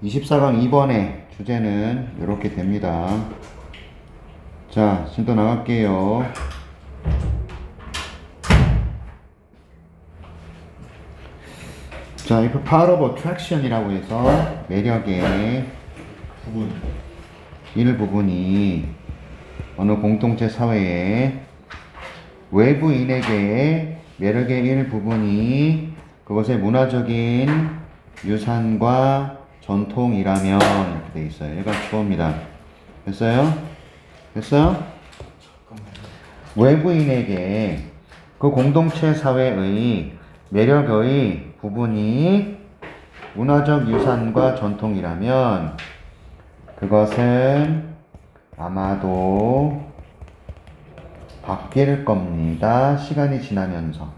24강 2번의 주제는 이렇게 됩니다. 자, 지금 또 나갈게요. 자, if part of attraction이라고 해서 매력의 일부분이 어느 공동체 사회에 외부인에게 매력의 일부분이 그것의 문화적인 유산과 전통이라면 이렇게 돼 있어요. 얘가 주어입니다. 됐어요? 됐어요? 외부인에게 그 공동체 사회의 매력의 부분이 문화적 유산과 전통이라면 그것은 아마도 바뀔 겁니다. 시간이 지나면서.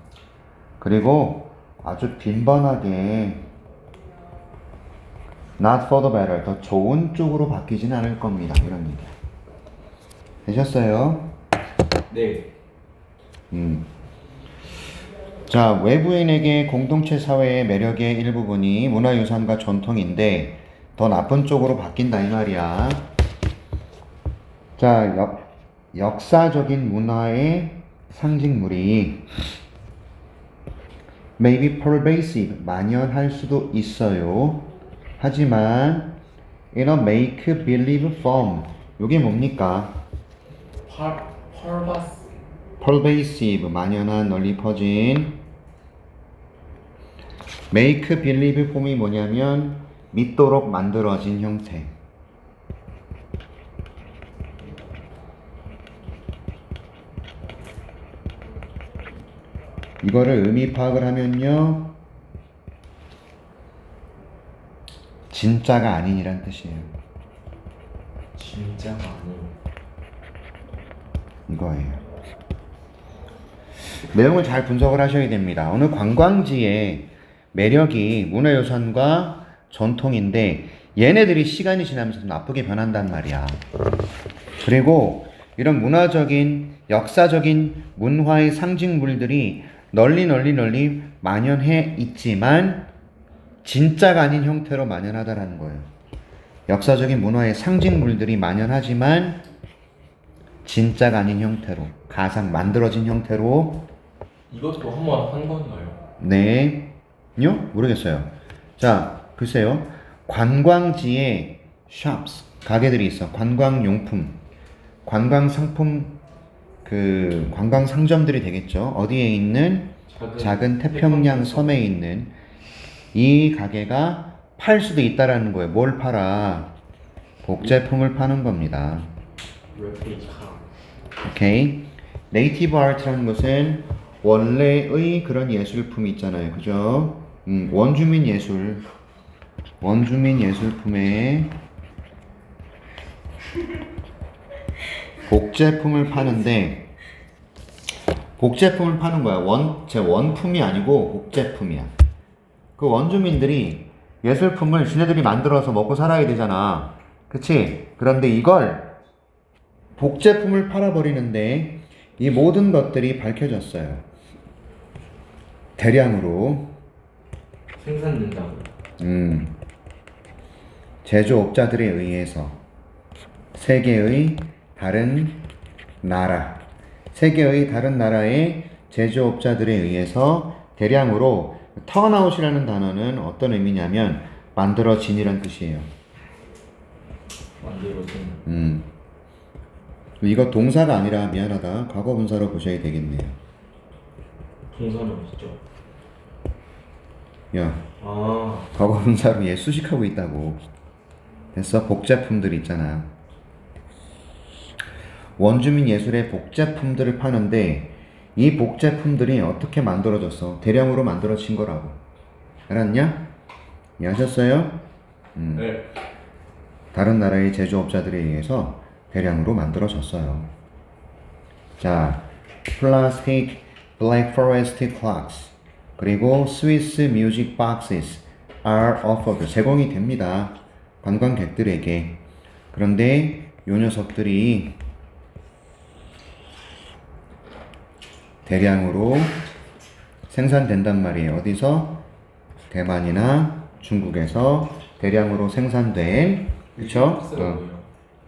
그리고 아주 빈번하게 not for the better, 더 좋은 쪽으로 바뀌진 않을 겁니다. 이런 얘기. 되셨어요? 네. 자, 외부인에게 공동체 사회의 매력의 일부분이 문화유산과 전통인데 더 나쁜 쪽으로 바뀐다 이 말이야. 자, 역사적인 문화의 상징물이 maybe pervasive, 만연할 수도 있어요. 하지만 in a make-believe form, 이게 뭡니까? pervasive, 만연한, 널리 퍼진. make-believe form이 뭐냐면 믿도록 만들어진 형태. 이거를 의미 파악을 하면요, 진짜가 아닌이란 뜻이에요. 진짜가 아닌. 이거예요. 내용을 잘 분석을 하셔야 됩니다. 어느 관광지의 매력이 문화유산과 전통인데 얘네들이 시간이 지나면서 나쁘게 변한단 말이야. 그리고 이런 문화적인, 역사적인 문화의 상징물들이 널리 만연해 있지만 진짜가 아닌 형태로 만연하다라는 거예요. 역사적인 문화의 상징물들이 만연하지만 진짜가 아닌 형태로, 가상 만들어진 형태로. 이것도 한번 한 건가요? 네. 요? 모르겠어요. 자, 글쎄요. 관광지에 shops, 가게들이 있어. 관광용품, 관광상품, 관광상점들이 되겠죠. 어디에 있는? 작은 태평양 섬에 있는 이 가게가 팔 수도 있다라는 거예요. 뭘 팔아? 복제품을 파는 겁니다. 레플리카. 오케이. 네이티브 아트라는 것은 원래의 그런 예술품이 있잖아요. 그죠? 원주민 예술품에 복제품을 파는데, 복제품을 파는 거야. 원품이 아니고 복제품이야. 그 원주민들이 예술품을 지네들이 만들어서 먹고 살아야 되잖아. 그치? 그런데 이걸 복제품을 팔아버리는데 이 모든 것들이 밝혀졌어요. 대량으로 생산된다고. 제조업자들에 의해서 세계의 다른 나라의 제조업자들에 의해서 대량으로, 턴아웃이라는 단어는 어떤 의미냐면 만들어진이란 뜻이에요. 만들어진. 이거 동사가 아니라 미안하다. 과거 분사로 보셔야 되겠네요. 동사는 없죠. 야, 아, 과거 분사로 얘 수식하고 있다고. 됐어? 복제품들 있잖아. 원주민 예술의 복제품들을 파는데 이 복제품들이 어떻게 만들어졌어? 대량으로 만들어진 거라고. 알았냐? 이해하셨어요? 네. 다른 나라의 제조업자들에 의해서 대량으로 만들어졌어요. 자, 플라스틱 블랙 포레스트 클락스 그리고 스위스 뮤직 박스스 are offered, 제공이 됩니다. 관광객들에게. 그런데 요 녀석들이 대량으로 생산된단 말이에요. 어디서? 대만이나 중국에서 대량으로 생산된 그쵸?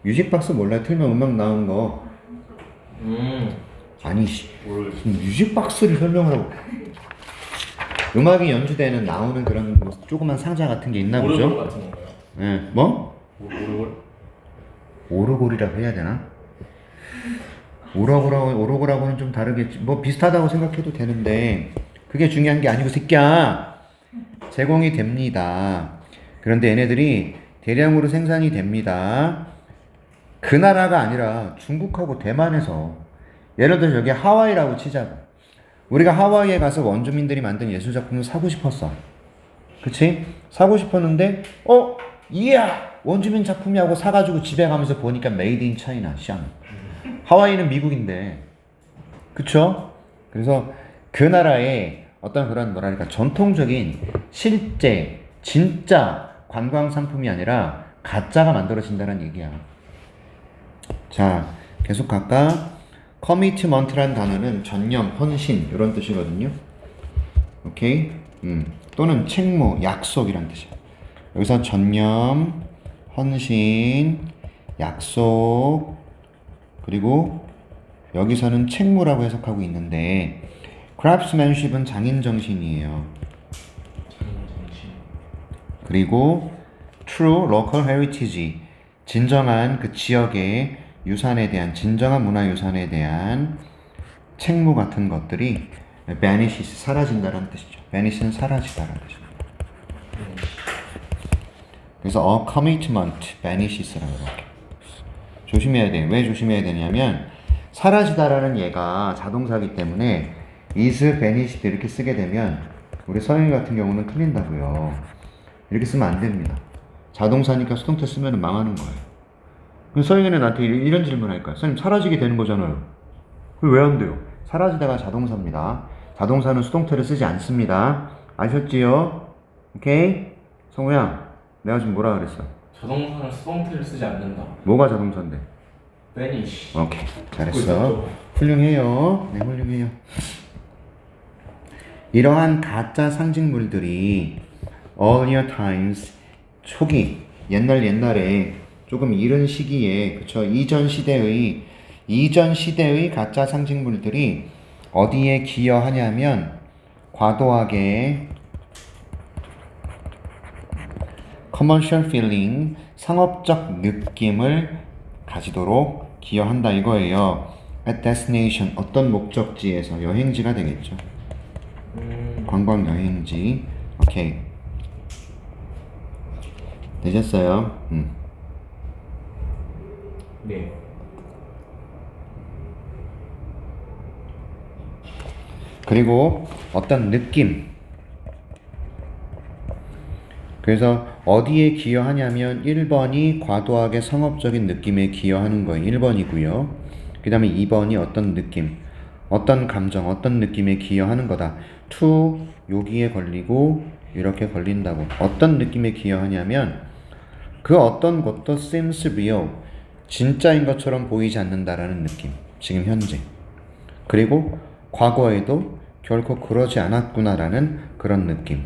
뮤직박스 몰라요? 틀면 음악 나온 거. 아니 무슨 뮤직박스를 설명을 하고 음악이 연주되는 나오는 그런 뭐 조그만 상자 같은 게 있나 보죠? 오르골 같은 건가요? 예, 뭐? 오르골? 오르골이라고 해야 되나? 오르골하고는 좀 다르겠지. 뭐 비슷하다고 생각해도 되는데 그게 중요한 게 아니고 새끼야. 제공이 됩니다. 그런데 얘네들이 대량으로 생산이 됩니다. 그 나라가 아니라 중국하고 대만에서 예를 들어 여기 하와이라고 치자고. 우리가 하와이에 가서 원주민들이 만든 예술작품을 사고 싶었어. 그치? 사고 싶었는데 이야! 원주민 작품이라고 사가지고 집에 가면서 보니까 메이드 인 차이나 샹. 하와이는 미국인데 그쵸? 그래서 그 나라의 어떤 그런 뭐랄까 전통적인 실제 진짜 관광 상품이 아니라 가짜가 만들어진다는 얘기야. 자 계속 갈까? 커미트먼트란 단어는 전념, 헌신 이런 뜻이거든요. 오케이? 또는 책무, 약속이란 뜻이야. 여기서 전념, 헌신, 약속 그리고 여기서는 책무라고 해석하고 있는데 craftsmanship은 장인정신이에요. 그리고 true local heritage 진정한 그 지역의 유산에 대한 진정한 문화유산에 대한 책무 같은 것들이 vanishes 사라진다는 뜻이죠. vanish는 사라지다라는 뜻입니다. 그래서 a commitment vanishes라고 이렇게 조심해야 돼. 왜 조심해야 되냐면 사라지다라는 얘가 자동사기 때문에 is vanished 이렇게 쓰게 되면 우리 서영이 같은 경우는 틀린다고요. 이렇게 쓰면 안 됩니다. 자동사니까 수동태 쓰면 망하는 거예요. 서영이는 나한테 이런 질문 할 거야. 선생님 사라지게 되는 거잖아요. 그게 왜 안 돼요? 사라지다가 자동사입니다. 자동사는 수동태를 쓰지 않습니다. 아셨지요? 오케이? 성우야 내가 지금 뭐라 그랬어? 자동사는 수동태를 쓰지 않는다. 뭐가 자동사인데? vanish. 오케이 잘했어. 훌륭해요. 네 훌륭해요. 이러한 가짜 상징물들이 earlier times 초기 옛날에 조금 이른 시기에 그쵸 이전 시대의 가짜 상징물들이 어디에 기여하냐면 과도하게 commercial feeling 상업적 느낌을 가지도록 기여한다 이거예요. at destination 어떤 목적지에서 여행지가 되겠죠. 관광 여행지. 오케이 되셨어요? 네. 그리고 어떤 느낌. 그래서 어디에 기여하냐면 1번이 과도하게 상업적인 느낌에 기여하는 거예요. 1번이고요. 그 다음에 2번이 어떤 느낌, 어떤 감정, 어떤 느낌에 기여하는 거다. to 여기에 걸리고 이렇게 걸린다고. 어떤 느낌에 기여하냐면 그 어떤 것도 seems real 진짜인 것처럼 보이지 않는다라는 느낌. 지금 현재. 그리고 과거에도 결코 그러지 않았구나라는 그런 느낌.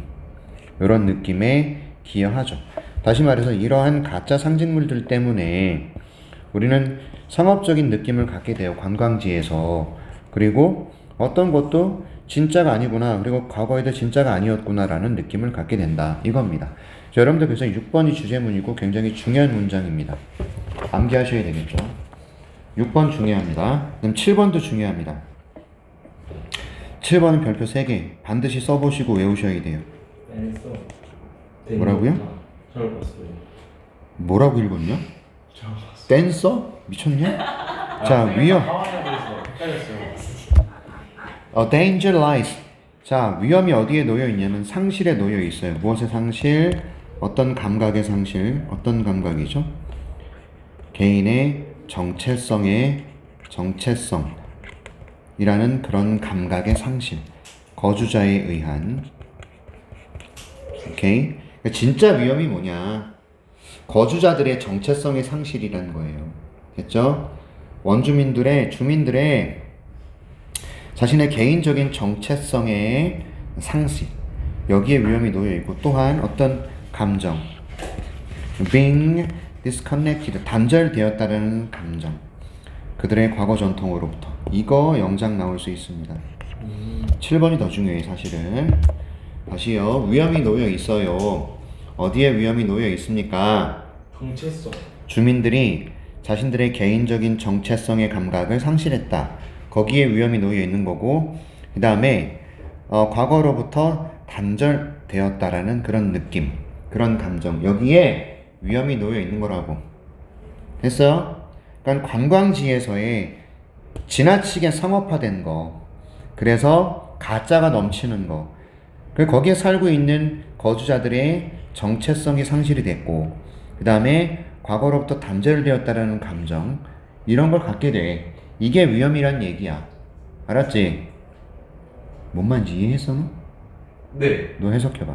이런 느낌에 기여하죠. 다시 말해서 이러한 가짜 상징물들 때문에 우리는 상업적인 느낌을 갖게 돼요. 관광지에서. 그리고 어떤 것도 진짜가 아니구나. 그리고 과거에도 진짜가 아니었구나라는 느낌을 갖게 된다. 이겁니다. 자, 여러분들 그래서 6번이 주제문이고 굉장히 중요한 문장입니다. 암기하셔야 되겠죠. 6번 중요합니다. 그럼 7번도 중요합니다. 7번은 별표 3개 반드시 써보시고 외우셔야 돼요. 뭐라고요? 잘 봤어요. 뭐라고 읽었냐? 잘 봤어요. 댄서? 미쳤냐? 자, 위험. 하와이에서 헷갈렸어요. danger lies. 자, 위험이 어디에 놓여 있냐면 상실에 놓여 있어요. 무엇의 상실? 어떤 감각의 상실? 어떤 감각이죠? 개인의 정체성이라는 그런 감각의 상실. 거주자에 의한. 오케이? 그러니까 진짜 위험이 뭐냐? 거주자들의 정체성의 상실이라는 거예요. 됐죠? 주민들의 자신의 개인적인 정체성의 상실. 여기에 위험이 놓여 있고 또한 어떤 감정. being disconnected, 단절되었다는 감정. 그들의 과거 전통으로부터. 이거 영장 나올 수 있습니다. 7번이 더 중요해 사실은. 다시요. 위험이 놓여 있어요. 어디에 위험이 놓여 있습니까? 정체성. 주민들이 자신들의 개인적인 정체성의 감각을 상실했다. 거기에 위험이 놓여 있는 거고, 그 다음에 과거로부터 단절되었다라는 그런 느낌, 그런 감정, 여기에 위험이 놓여 있는 거라고. 됐어요? 그러니까 관광지에서의 지나치게 상업화된 거, 그래서 가짜가 넘치는 거, 거기에 살고 있는 거주자들의 정체성이 상실이 됐고, 그 다음에 과거로부터 단절되었다라는 감정, 이런 걸 갖게 돼. 이게 위험이란 얘기야. 알았지? 뭔 말인지 이해했어 너? 네. 너 해석해봐.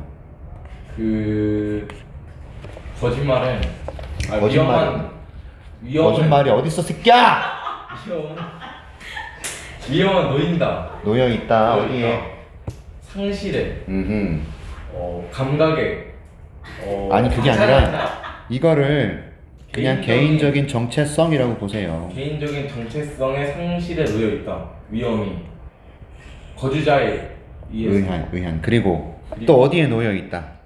거짓말은 거짓말. 위험은 거짓말이 어딨어 새끼야! 위험은 놓인다. 놓여있다. 놓여있다. 어디에? 상실에 감각에 아니 그게 가짜가 아니라 있다. 이거를 그냥 개인적인 정체성이라고 보세요. 개인적인 정체성의 상실에 놓여 있다. 위험이 거주자에 의해서 의한. 그리고 또 어디에 놓여있다?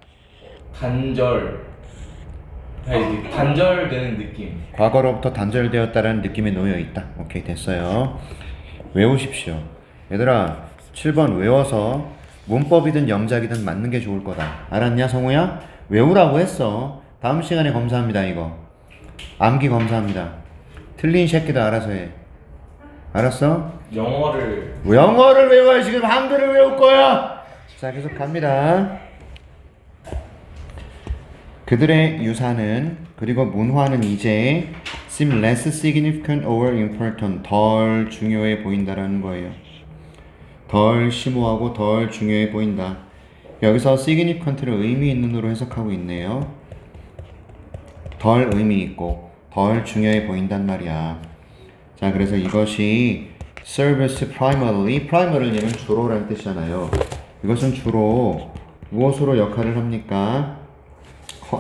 단절되는 느낌. 과거로부터 단절되었다라는 느낌에 놓여있다. 오케이 됐어요. 외우십시오. 얘들아 7번 외워서 문법이든 영작이든 맞는 게 좋을 거다. 알았냐 성우야? 외우라고 했어. 다음 시간에 검사합니다. 이거 암기 검사합니다. 틀린 새끼도 알아서 해. 알았어? 영어를 외워야 지금 한글을 외울 거야. 자 계속 갑니다. 그들의 유산은 그리고 문화는 이제 seem less significant or important, 덜 중요해 보인다라는 거예요. 덜 심오하고 덜 중요해 보인다. 여기서 significant를 의미 있는으로 해석하고 있네요. 덜 의미 있고 덜 중요해 보인단 말이야. 자 그래서 이것이 serves primary를 얘는 주로라는 뜻이잖아요. 이것은 주로 무엇으로 역할을 합니까?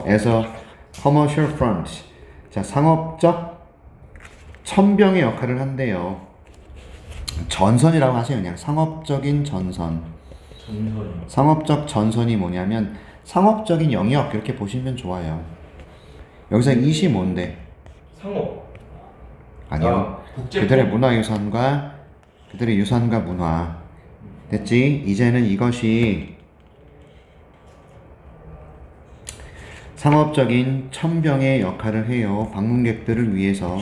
as a commercial front. 자 상업적 천병의 역할을 한대요. 전선이라고 하세요. 그냥 상업적인 전선. 상업적 전선이 뭐냐면 상업적인 영역 이렇게 보시면 좋아요. 여기서 이시 뭔데? 상업. 아니요. 국제법. 그들의 문화유산과 그들의 유산과 문화. 됐지? 이제는 이것이 상업적인 천병의 역할을 해요. 방문객들을 위해서.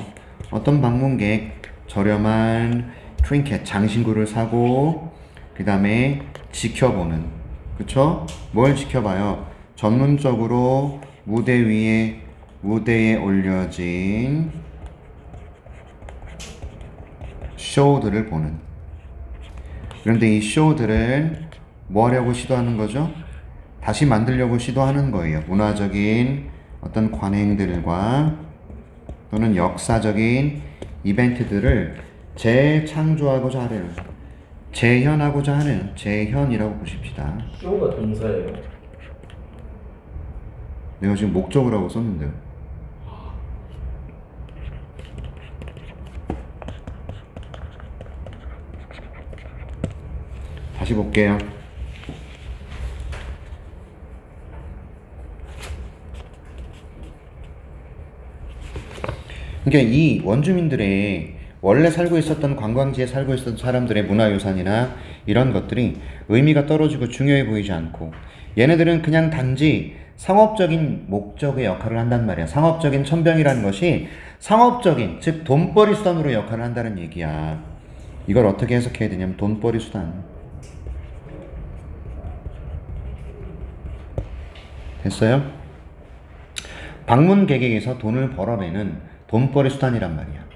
어떤 방문객? 저렴한 트링켓, 장신구를 사고 그 다음에 지켜보는. 그쵸? 뭘 지켜봐요? 전문적으로 무대에 올려진 쇼들을 보는. 그런데 이 쇼들은 뭐 하려고 시도하는 거죠? 다시 만들려고 시도하는 거예요. 문화적인 어떤 관행들과 또는 역사적인 이벤트들을 재창조하고자 하는, 재현하고자 하는, 재현이라고 보십시다. 쇼가 동사예요. 내가 지금 목적으로 하고 썼는데요. 다시 볼게요. 그러니까 이 원주민들의 원래 살고 있었던 관광지에 살고 있었던 사람들의 문화유산이나 이런 것들이 의미가 떨어지고 중요해 보이지 않고 얘네들은 그냥 단지 상업적인 목적의 역할을 한단 말이야. 상업적인 천병이라는 것이 상업적인, 즉 돈벌이 수단으로 역할을 한다는 얘기야. 이걸 어떻게 해석해야 되냐면 돈벌이 수단. 됐어요? 방문객에게서 돈을 벌어내는 돈벌이 수단이란 말이야.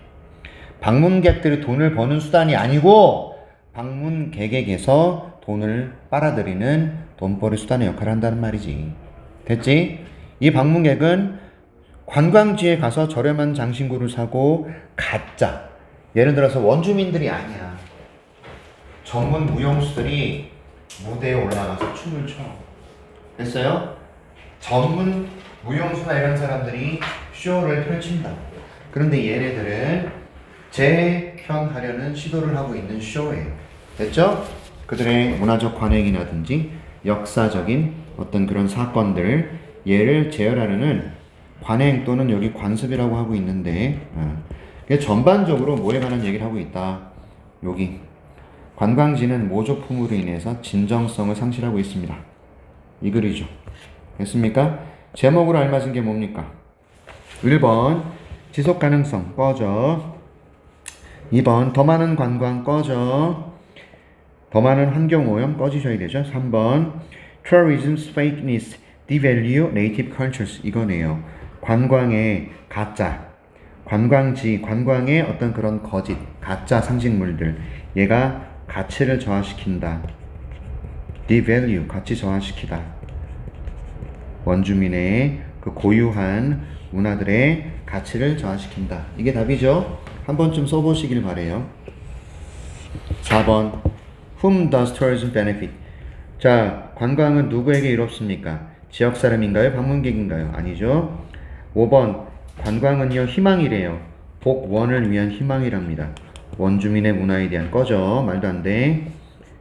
방문객들이 돈을 버는 수단이 아니고 방문객에게서 돈을 빨아들이는 돈벌이 수단의 역할을 한다는 말이지. 됐지? 이 방문객은 관광지에 가서 저렴한 장신구를 사고 가짜, 예를 들어서 원주민들이 아니야. 전문 무용수들이 무대에 올라가서 춤을 춰. 됐어요? 전문 무용수나 이런 사람들이 쇼를 펼친다. 그런데 얘네들은 재현하려는 시도를 하고 있는 쇼예요. 됐죠? 그들의 문화적 관행이라든지 역사적인 어떤 그런 사건들 얘를 재현하려는 관행 또는 여기 관습이라고 하고 있는데 전반적으로 뭐에 관한 얘기를 하고 있다. 여기 관광지는 모조품으로 인해서 진정성을 상실하고 있습니다. 이 글이죠. 됐습니까? 제목으로 알맞은 게 뭡니까? 1번 지속 가능성 꺼져. 2번 더 많은 관광 꺼져. 더 많은 환경 오염 꺼지셔야 되죠. 3번 tourism's fakeness devalue native cultures 이거네요. 관광의 가짜, 관광지, 관광의 어떤 그런 거짓, 가짜 상징물들 얘가 가치를 저하시킨다. devalue 가치 저하시키다. 원주민의 그 고유한 문화들의 가치를 저하시킨다. 이게 답이죠. 한 번쯤 써보시길 바래요. 4번 Whom does tourism benefit? 자, 관광은 누구에게 이롭습니까? 지역 사람인가요? 방문객인가요? 아니죠. 5번 관광은요 희망이래요. 복원을 위한 희망이랍니다. 원주민의 문화에 대한 꺼져. 말도 안 돼.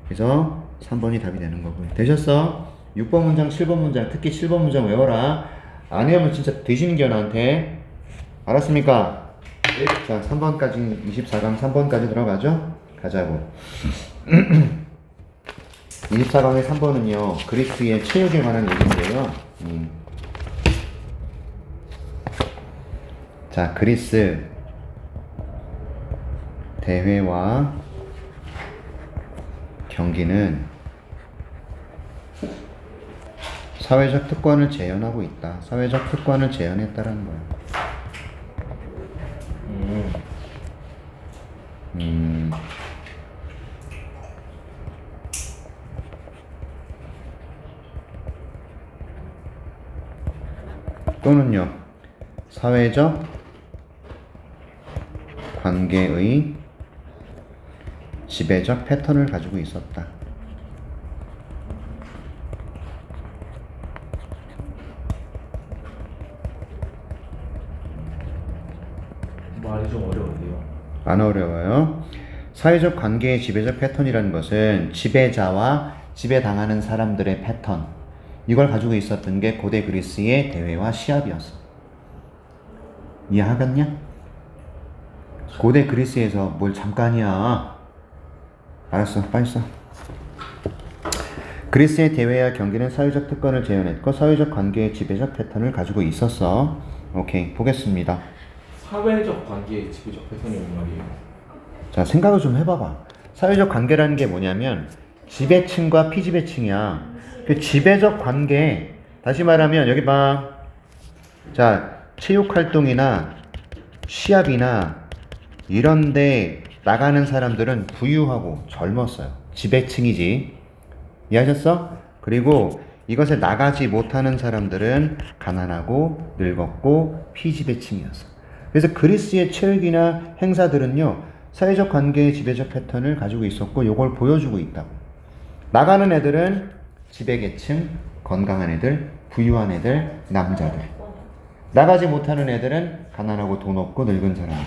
그래서 3번이 답이 되는 거고요. 되셨어? 6번 문장, 7번 문장, 특히 7번 문장 외워라. 안 외우면 진짜 되시는 겨 나한테. 알았습니까? 네. 자, 3번까지 24강 3번까지 들어가죠? 가자고. 24강의 3번은요 그리스의 체육에 관한 얘기인데요. 자, 그리스 대회와 경기는 사회적 특권을 재현하고 있다. 사회적 특권을 재현했다라는 거야. 또는요 사회적 관계의 지배적 패턴을 가지고 있었다. 말이 좀 어려운데요. 안 어려워요. 사회적 관계의 지배적 패턴이라는 것은 지배자와 지배당하는 사람들의 패턴, 이걸 가지고 있었던 게 고대 그리스의 대회와 시합이었어. 이해하겠냐? 고대 그리스에서 뭘 잠깐이야. 알았어, 빨리 써. 그리스의 대회와 경기는 사회적 특권을 재현했고 사회적 관계의 지배적 패턴을 가지고 있었어. 오케이, 보겠습니다. 사회적 관계의 지배적 패턴이 뭔 말이에요? 자, 생각을 좀 해봐봐. 사회적 관계라는 게 뭐냐면 지배층과 피지배층이야. 그 지배적 관계, 다시 말하면 여기 봐. 자, 체육활동이나 시합이나 이런데 나가는 사람들은 부유하고 젊었어요. 지배층이지. 이해하셨어? 그리고 이것에 나가지 못하는 사람들은 가난하고 늙었고 피지배층이었어. 그래서 그리스의 체육이나 행사들은요 사회적 관계의 지배적 패턴을 가지고 있었고 요걸 보여주고 있다고. 나가는 애들은 지배계층, 건강한 애들, 부유한 애들, 남자들. 나가지 못하는 애들은 가난하고 돈 없고 늙은 사람들.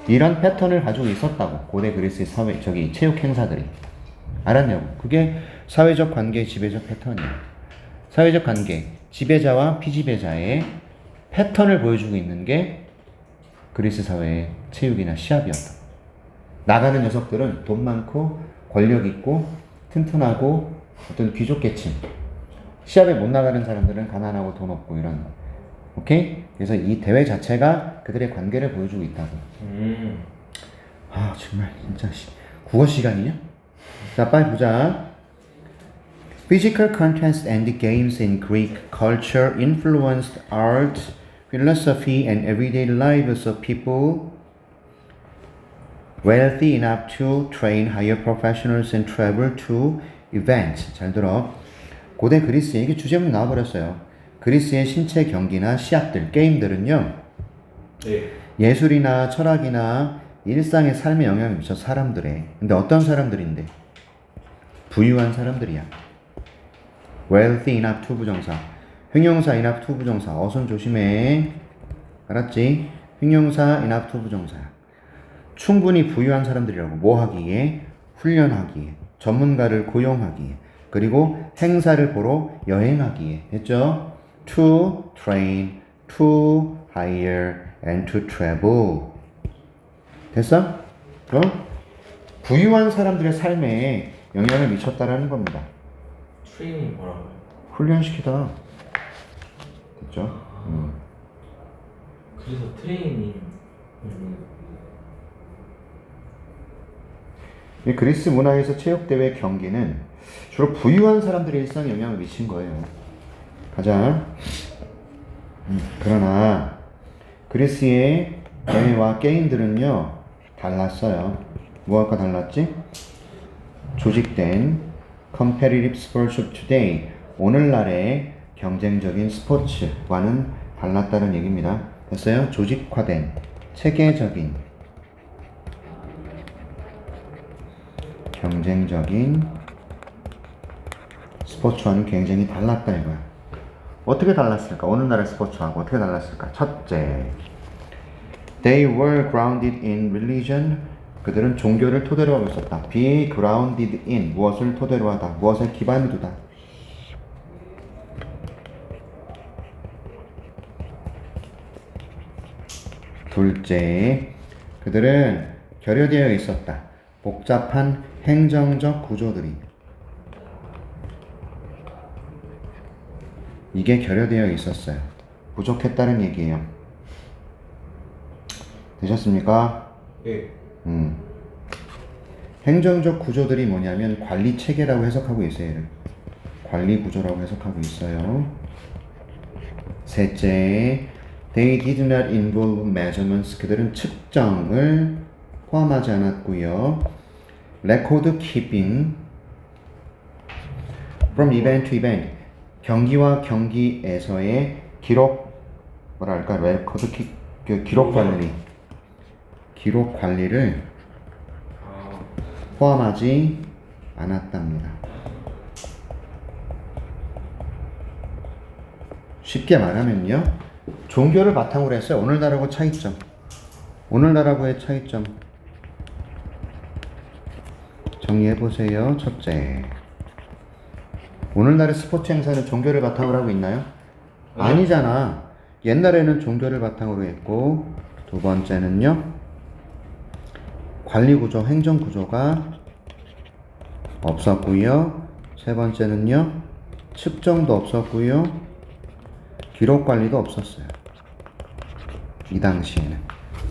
이런 패턴을 가지고 있었다고. 고대 그리스의 체육 행사들이. 알았냐고. 그게 사회적 관계의 지배적 패턴이에요. 사회적 관계, 지배자와 피지배자의 패턴을 보여주고 있는 게 그리스 사회의 체육이나 시합이었다. 나가는 녀석들은 돈 많고 권력 있고 튼튼하고 어떤 귀족 계층. 시합에 못 나가는 사람들은 가난하고 돈 없고 이런. 오케이? 그래서 이 대회 자체가 그들의 관계를 보여주고 있다고. 아, 정말 진짜 국어 시간이냐? 자, 빨리 보자. Physical contests and games in Greek culture influenced art, philosophy, and everyday lives of people wealthy enough to train higher professionals and travel to events. 잘 들어. 고대 그리스에 이게 주제문 나와버렸어요. 그리스의 신체 경기나 시합들, 게임들은요. 네. 예술이나 철학이나 일상의 삶에 영향을 미쳐 사람들에. 근데 어떤 사람들인데? 부유한 사람들이야. wealthy enough to 부정사. 형용사 enough to 부정사. 어순 조심해. 알았지? 형용사 enough to 부정사야. 충분히 부유한 사람들이라고. 뭐 하기에? 훈련하기에. 전문가를 고용하기에. 그리고 행사를 보러 여행하기에. 됐죠? To train, to hire, and to travel. 됐어? 부유한 사람들의 삶에 영향을 미쳤다라는 겁니다. 트레이닝 뭐라고요? 훈련시키다. 됐죠? 그래서 트레이닝 이 그리스 문화에서 체육대회 경기는 주로 부유한 사람들의 일상에 영향을 미친 거예요. 가자. 그러나 그리스의 대회와 게임들은요 달랐어요. 뭐가 달랐지? 조직된 competitive sports of today, 오늘날의 경쟁적인 스포츠와는 달랐다는 얘기입니다. 됐어요? 조직화된 체계적인 경쟁적인 스포츠와는 굉장히 달랐다 이거야. 어떻게 달랐을까? 오늘날의 스포츠하고 어떻게 달랐을까? 첫째, they were grounded in religion. 그들은 종교를 토대로 하고 있었다. be grounded in, 무엇을 토대로 하다, 무엇을 기반을 두다. 둘째, 그들은 결여되어 있었다. 복잡한 행정적 구조들이. 이게 결여되어 있었어요. 부족했다는 얘기예요. 되셨습니까? 예. 행정적 구조들이 뭐냐면 관리 체계라고 해석하고 있어요. 얘를. 관리 구조라고 해석하고 있어요. 셋째, they did not involve measurements. 그들은 측정을 포함하지 않았고요. record keeping from event to event. 경기와 경기에서의 기록, 뭐랄까, record keep, 기록 관리를 포함하지 않았답니다. 쉽게 말하면요, 종교를 바탕으로 했어요. 오늘날하고 차이점. 오늘날하고의 차이점 정리해보세요. 첫째, 오늘날의 스포츠 행사는 종교를 바탕으로 하고 있나요? 아니잖아. 옛날에는 종교를 바탕으로 했고, 두 번째는요, 관리구조, 행정구조가 없었고요. 세 번째는요, 측정도 없었고요. 기록관리도 없었어요. 이 당시에는.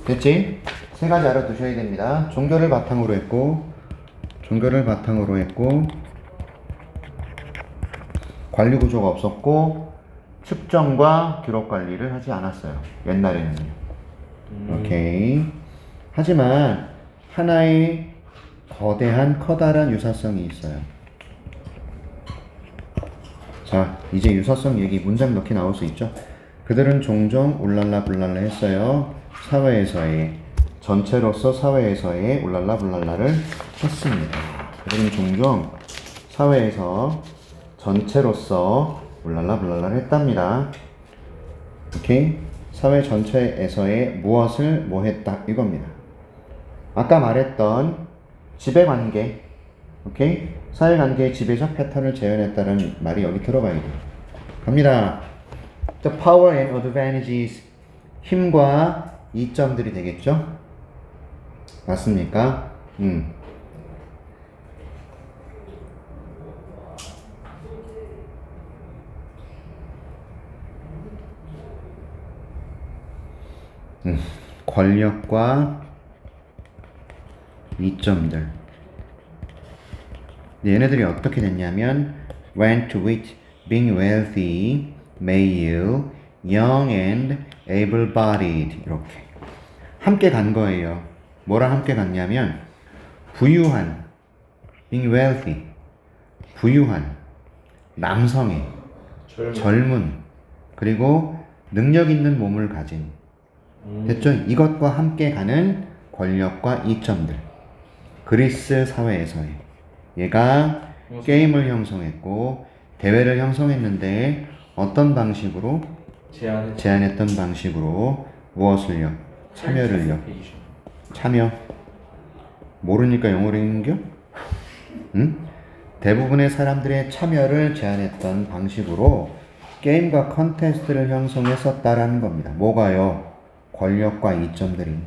됐지? 세 가지 알아두셔야 됩니다. 종교를 바탕으로 했고, 관리구조가 없었고, 측정과 기록관리를 하지 않았어요. 옛날에는요. 오케이. 하지만 하나의 거대한 커다란 유사성이 있어요. 자, 이제 유사성 얘기 문장 넣기 나올 수 있죠. 그들은 종종 울랄라 불랄라 했어요. 사회에서의, 전체로서 사회에서의 울랄라 불랄라를 했습니다. 그들은 종종 사회에서 전체로서 울랄라 불랄라를 했답니다. 오케이? 사회 전체에서의 무엇을 뭐 했다 이겁니다. 아까 말했던 지배관계, 오케이? 사회관계의 지배적 패턴을 재현했다는 말이 여기 들어가야 돼요. 갑니다. The power and advantages, 힘과 이점들이 되겠죠? 맞습니까? 권력과 이점들. 얘네들이 어떻게 됐냐면 went with being wealthy, male, young and able-bodied 이렇게 함께 간 거예요. 뭐랑 함께 갔냐면 부유한, being wealthy, 부유한, 남성의, 젊은, 그리고 능력 있는 몸을 가진. 됐죠? 이것과 함께 가는 권력과 이점들. 그리스 사회에서의. 얘가 게임을 형성했고 대회를 형성했는데 어떤 방식으로? 제안했 제안했던 방식으로 무엇을요? 참여를요. 참여. 모르니까 영어로 읽는겨? 응? 대부분의 사람들의 참여를 제안했던 방식으로 게임과 컨테스트를 형성했었다라는 겁니다. 뭐가요? 권력과 이점들이.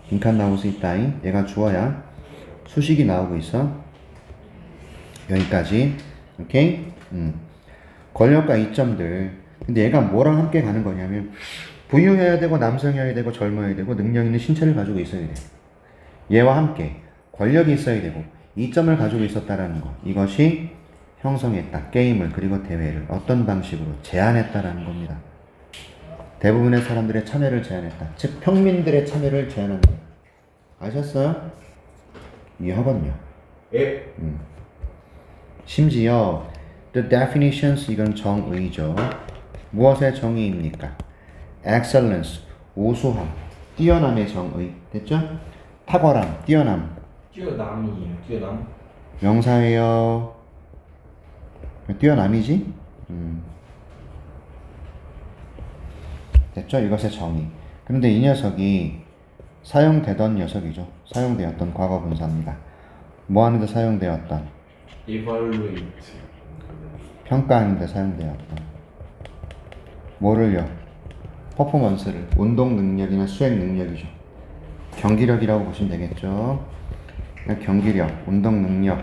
빈칸 나올 수 있다잉. 얘가 주어야. 수식이 나오고 있어. 여기까지. 오케이? 권력과 이점들. 근데 얘가 뭐랑 함께 가는 거냐면 부유해야 되고 남성이어야 되고 젊어야 되고 능력 있는 신체를 가지고 있어야 돼. 얘와 함께 권력이 있어야 되고 이점을 가지고 있었다라는 거. 이것이 형성했다. 게임을 그리고 대회를 어떤 방식으로 제안했다라는 겁니다. 대부분의 사람들의 참여를 제안했다. 즉 평민들의 참여를 제안한 거예요. 아셨어요? 이해하거든요. 예. 심지어 the definitions 이건 정의죠. 무엇의 정의입니까? excellence 우수함, 뛰어남의 정의. 됐죠? 탁월함, 뛰어남. 뛰어남이에요. 뛰어남. 명사예요. 뛰어남이지? 됐죠? 이것의 정의. 그런데 이 녀석이 사용되던 녀석이죠. 사용되었던 과거 분사입니다. 뭐 하는데 사용되었던? evaluate. 평가하는데 사용되었던. 뭐를요? 퍼포먼스를. 운동 능력이나 수행 능력이죠. 경기력이라고 보시면 되겠죠. 경기력, 운동 능력.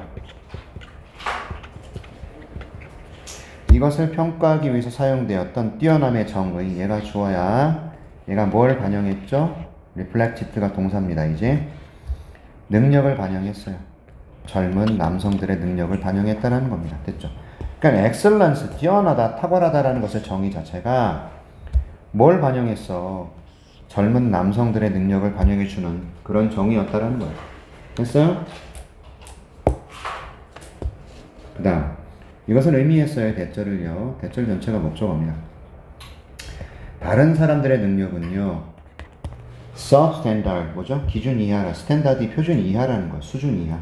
이것을 평가하기 위해서 사용되었던 뛰어남의 정의. 얘가 주어야. 얘가 뭘 반영했죠? reflected가 동사입니다. 이제 능력을 반영했어요. 젊은 남성들의 능력을 반영했다는 겁니다. 됐죠? 그러니까 excellence, 뛰어나다, 탁월하다라는 것의 정의 자체가 뭘 반영했어? 젊은 남성들의 능력을 반영해주는 그런 정의였다라는 거예요. 됐어요? 그 다음 이것은 의미했어요. 대절을요. 대절 전체가 목적어입니다. 다른 사람들의 능력은요 substandard 뭐죠? 기준 이하라. 스탠다드 표준 이하라는 거예요. 수준 이하.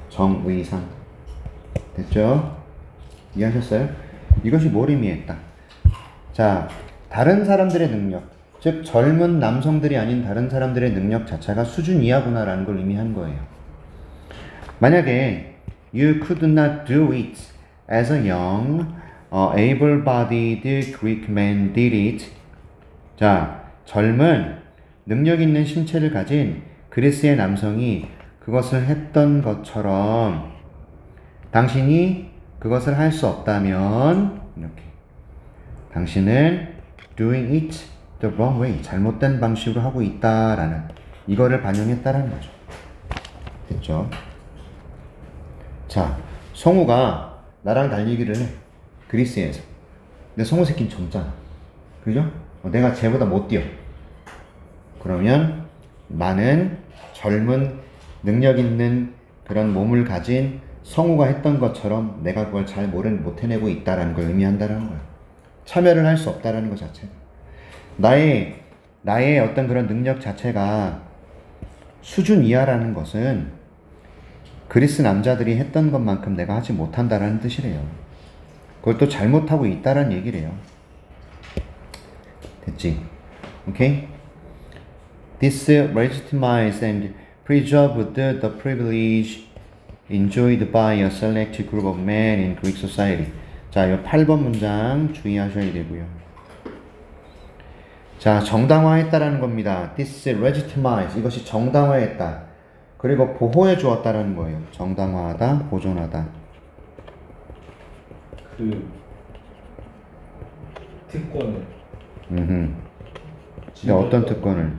정의상. 됐죠? 이해하셨어요? 이것이 뭘 의미했다? 자, 다른 사람들의 능력, 즉 젊은 남성들이 아닌 다른 사람들의 능력 자체가 수준 이하구나라는 걸 의미한 거예요. 만약에 you could not do it as a young, able-bodied Greek man did it. 자, 젊은 능력 있는 신체를 가진 그리스의 남성이 그것을 했던 것처럼 당신이 그것을 할 수 없다면 이렇게 당신은 doing it the wrong way 잘못된 방식으로 하고 있다라는 이거를 반영했다라는 거죠. 됐죠? 자, 성우가 나랑 달리기를 해. 그리스에서. 근데 성우 새끼는 젊잖아. 그죠? 내가 쟤보다 못 뛰어. 그러면 나는 젊은 능력 있는 그런 몸을 가진 성우가 했던 것처럼 내가 그걸 잘 못 해내고 있다라는 걸 의미한다는 거야. 참여를 할 수 없다라는 것 자체. 나의 어떤 그런 능력 자체가 수준 이하라는 것은 그리스 남자들이 했던 것만큼 내가 하지 못한다라는 뜻이래요. 그걸 또 잘못하고 있다라는 얘기래요. 됐지? 오케이? This legitimizes and preserved the privilege enjoyed by a select group of men in Greek society. 자, 이 8번 문장 주의하셔야 되고요. 자, 정당화했다라는 겁니다. This legitimize 이것이 정당화했다. 그리고 보호해 주었다라는 거예요. 정당화하다, 보존하다. 그 특권을. 근데 어떤 특권을?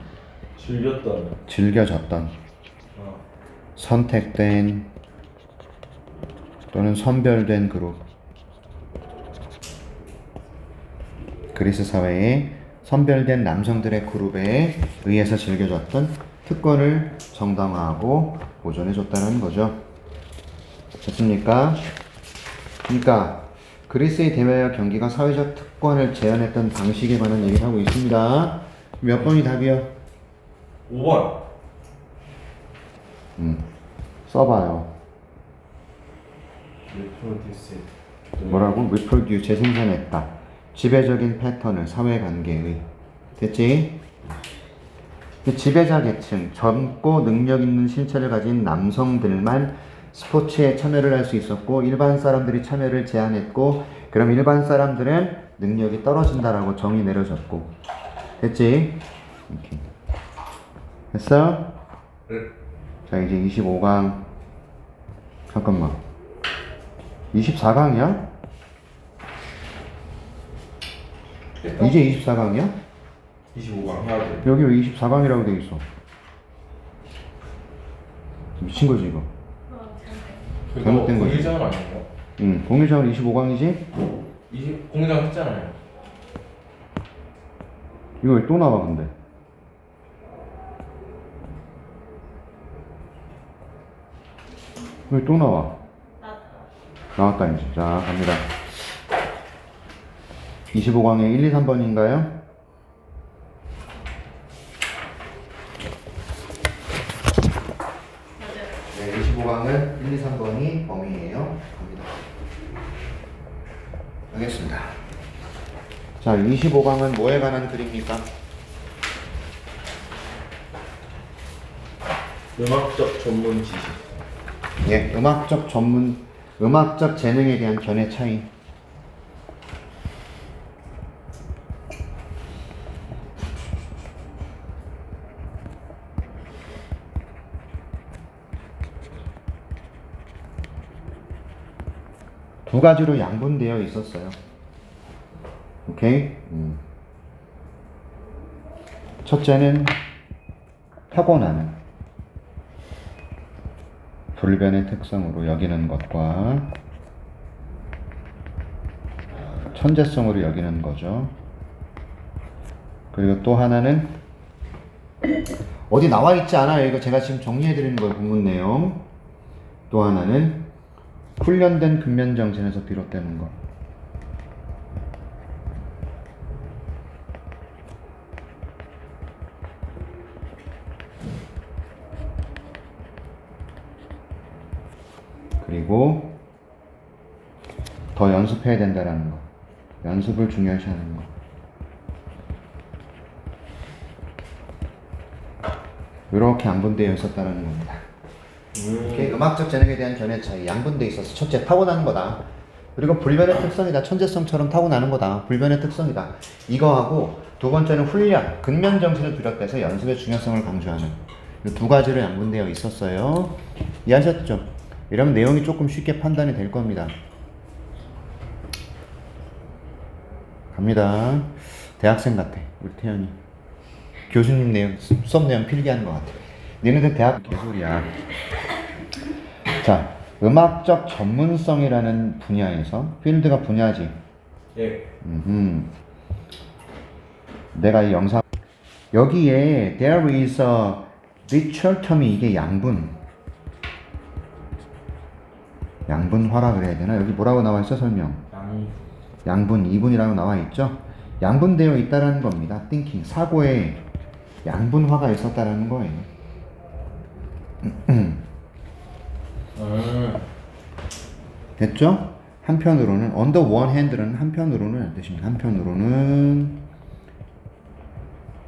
즐겨졌던. 선택된 또는 선별된 그룹. 그리스 사회에 선별된 남성들의 그룹에 의해서 즐겨졌던 특권을 정당화하고 보존해줬다는 거죠. 됐습니까? 그러니까 그리스의 대외와 경기가 사회적 특권을 제한했던 방식에 관한 얘기를 하고 있습니다. 몇 번이 답이요? 5번. 써봐요. reproduce. 뭐라고? reproduce 재생산했다. 지배적인 패턴을 사회관계의. 됐지? 그 지배자 계층, 젊고 능력 있는 신체를 가진 남성들만 스포츠에 참여를 할 수 있었고 일반 사람들이 참여를 제한했고 그럼 일반 사람들은 능력이 떨어진다라고 정의 내려졌고 됐지? 이렇게. 됐어? 자 이제 25강 잠깐만 24강이야? 이제 24강이야? 25강 해야 돼. 여기 왜 24강이라고 돼 있어? 미친 거지 이거. 잘못된 거지. 공일장은 아니에요? 응, 공일장은 25강이지? 공일장 했잖아요. 이거 왜 또 나와 근데? 왜 또 나와? 나왔다 이제. 자 갑니다. 25강에 1, 2, 3번인가요? 네, 25강은 1, 2, 3번이 범위예요. 갑니다. 알겠습니다. 자, 25강은 뭐에 관한 글입니까? 음악적 전문 지식. 예, 음악적 재능에 대한 견해 차이. 두 가지로 양분되어 있었어요. 오케이? 첫째는 타고나는 불변의 특성으로 여기는 것과 천재성으로 여기는 거죠. 그리고 또 하나는 어디 나와 있지 않아요. 이거 제가 지금 정리해 드리는 거예요. 본문 내용. 또 하나는 훈련된 근면정신에서 비롯되는 것. 그리고 더 연습해야 된다는 거. 연습을 중요시하는 거. 이렇게 양분되어 있었다는 겁니다. 이렇게 음악적 재능에 대한 견해 차이, 양분되어 있어서 첫째 타고나는 거다. 그리고 불변의 특성이다. 천재성처럼 타고나는 거다. 불변의 특성이다. 이거하고 두 번째는 훈련, 근면 정신을 비롯해서 연습의 중요성을 강조하는 이 두 가지로 양분되어 있었어요. 이해하셨죠? 이러면 내용이 조금 쉽게 판단이 될 겁니다. 갑니다. 대학생 같아, 우리 태연이. 교수님 내용, 수업 내용 필기하는 것 같아. 니네들 대학 개소리야. 자, 음악적 전문성이라는 분야에서, 필드가 분야지. 예. 내가 이 영상, 여기에 there is a literal term이 이게 양분화라 그래야 되나? 여기 뭐라고 나와 있어, 설명? 양분, 2분이라고 나와 있죠? 양분되어 있다라는 겁니다. thinking, 사고에 양분화가 있었다라는 거예요. 됐죠? 한편으로는 on the one hand는 한편으로는 뜻입니다. 한편으로는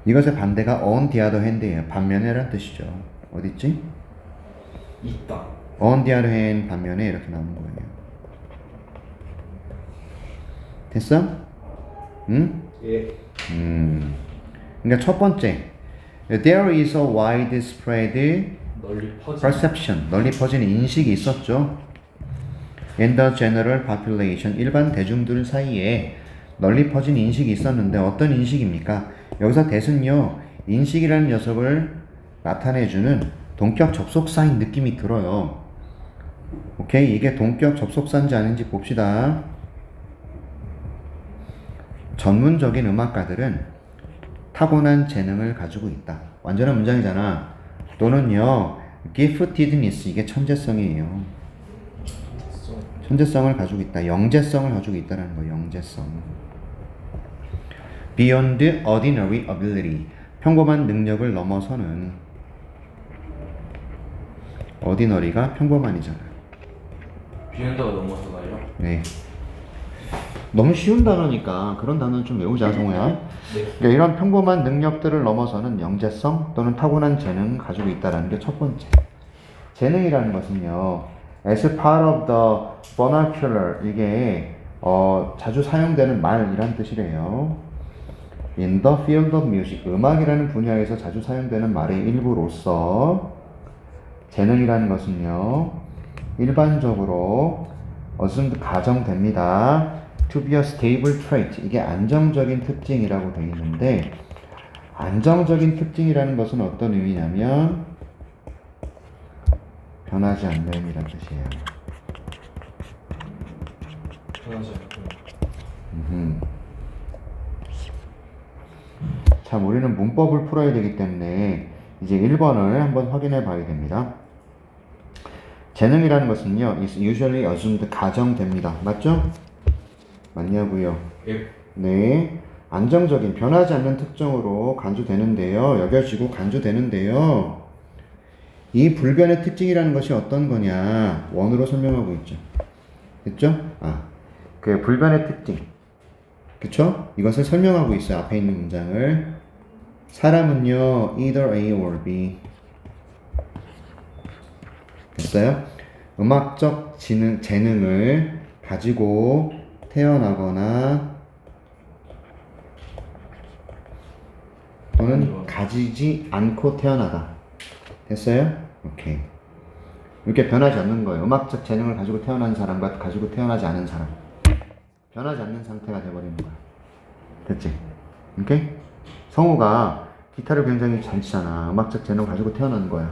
이것의 반대가 on the other hand예요. 반면에란 뜻이죠. 어딨지? 있다. on the other hand 반면에 이렇게 나오는 거예요. 됐어? 응? 예. 그러니까 첫 번째, there is a widespread 널리 퍼지. perception, 널리 퍼지는 인식이 있었죠. in the general population, 일반 대중들 사이에 널리 퍼진 인식이 있었는데 어떤 인식입니까? 여기서 that은요, 인식이라는 녀석을 나타내주는 동격 접속사인 느낌이 들어요. 오케이? 이게 동격 접속사인지 아닌지 봅시다. 전문적인 음악가들은 타고난 재능을 가지고 있다. 완전한 문장이잖아. 또는요, giftedness, 이게 천재성이에요. 천재성을 가지고 있다. 영재성을 가지고 있다는 거예요. 영재성. beyond ordinary ability, 평범한 능력을 넘어서는. ordinary가 평범한이잖아요. 비운다가 넘어서나요? 네. 너무 쉬운 단어니까 그런 단어는 좀 외우자, 성우야. 네. 그러니까 이런 평범한 능력들을 넘어서는 영재성 또는 타고난 재능을 가지고 있다는 게 첫 번째. 재능이라는 것은요, as part of the vernacular, 이게 자주 사용되는 말이란 뜻이래요. In the field of music, 음악이라는 분야에서 자주 사용되는 말의 일부로서 재능이라는 것은요, 일반적으로 assumed 가정됩니다. To be a stable trait, 이게 안정적인 특징이라고 되어 있는데, 안정적인 특징이라는 것은 어떤 의미냐면 변하지 않는이란 뜻이에요. 변하지 않고. 자, 우리는 문법을 풀어야 되기 때문에 이제 1번을 한번 확인해 봐야 됩니다. 재능이라는 것은요, is usually assumed 가정됩니다. 맞죠? 맞냐고요? 예. 네. 안정적인, 변하지 않는 특성으로 간주되는데요. 여겨지고 간주되는데요. 이 불변의 특징이라는 것이 어떤 거냐? 원으로 설명하고 있죠. 됐죠? 그 불변의 특징. 그쵸? 이것을 설명하고 있어요. 앞에 있는 문장을. 사람은요, either A or B. 됐어요? 음악적 재능을 가지고 태어나거나 또는 가지지 않고 태어나다. 됐어요? 오케이. 이렇게 변하지 않는 거예요. 음악적 재능을 가지고 태어난 사람과 가지고 태어나지 않은 사람. 변하지 않는 상태가 돼버리는 거야. 됐지? 오케이? 성우가 기타를 굉장히 잘 치잖아. 음악적 재능을 가지고 태어난 거야.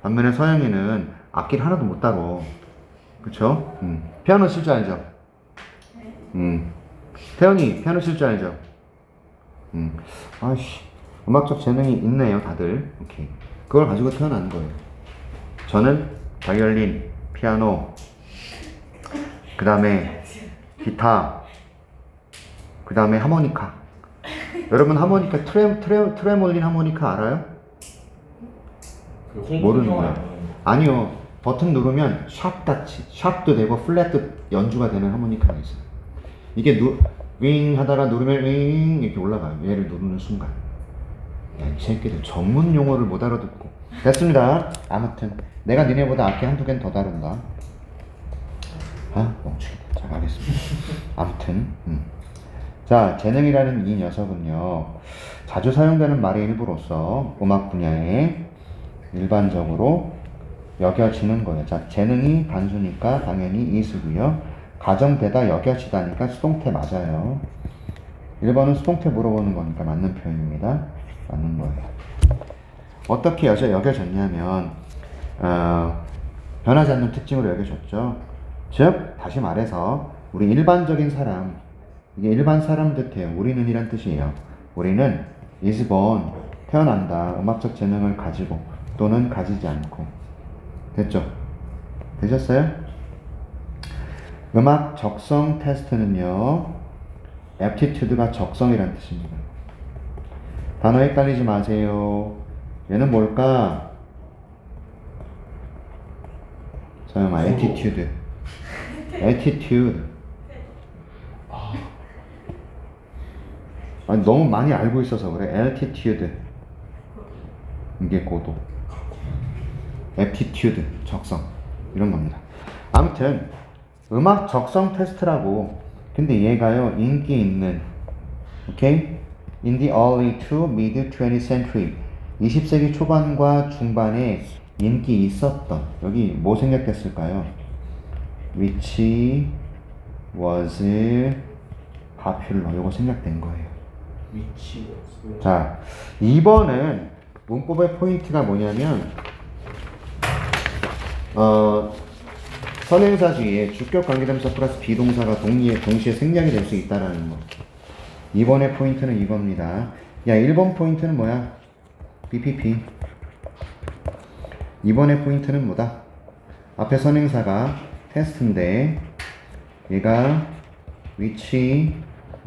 반면에 서영이는 악기를 하나도 못 다뤄. 그쵸? 피아노 칠 줄 알죠? 태연이 피아노 칠 줄 알죠? 아이씨, 음악적 재능이 있네요, 다들. 오케이. 그걸 가지고 태어난 거예요. 저는 바이올린, 피아노, 그 다음에 기타, 그 다음에 하모니카. 여러분 하모니카, 트레몰린 하모니카 알아요? 모르는 거야. 아니요. 버튼 누르면 샵같이, 샵도 되고 플랫도 연주가 되는 하모니카가 있어요. 이게 윙 하다가 누르면 윙 이렇게 올라가요. 얘를 누르는 순간. 야, 이 새끼들 전문 용어를 못 알아듣고. 됐습니다. 아무튼 내가 니네보다 악기 한두 개는 더 다룬다. 멍청이다. 자, 가겠습니다. 아무튼 자, 재능이라는 이 녀석은요, 자주 사용되는 말의 일부로서 음악 분야에 일반적으로 여겨지는 거예요. 자, 재능이 단수니까 당연히 is고요. 가정되다 여겨지다니까 수동태 맞아요. 1번은 수동태 물어보는 거니까 맞는 표현입니다. 맞는 거예요. 어떻게 여겨졌냐면 변하지 않는 특징으로 여겨졌죠. 즉 다시 말해서 우리 일반적인 사람, 이게 일반 사람 듯해요. 우리는 이란 뜻이에요. 우리는 is born, 태어난다. 음악적 재능을 가지고 또는 가지지 않고. 됐죠? 되셨어요? 음악 적성 테스트는요, aptitude가 적성이란 뜻입니다. 단어 헷갈리지 마세요. 얘는 뭘까? 서영아, attitude. attitude. 아니, 너무 많이 알고 있어서 그래. altitude. 이게 고도. aptitude, 적성. 이런 겁니다. 아무튼 음악 적성 테스트라고. 근데 얘가요, 인기 있는, 오케이? In the early to mid 20th century, 20세기 초반과 중반에 인기 있었던, 여기 뭐 생략됐을까요? which was popular. 요거 생략된 거예요. 위치. 자, 2번은 문법의 포인트가 뭐냐면 선행사 뒤에 주격 관계대명사 플러스 비동사가 동시에 생략이 될 수 있다라는 거. 2번의 포인트는 이겁니다. 야, 1번 포인트는 뭐야? BPP. 2번의 포인트는 뭐다? 앞에 선행사가 테스트인데 얘가 which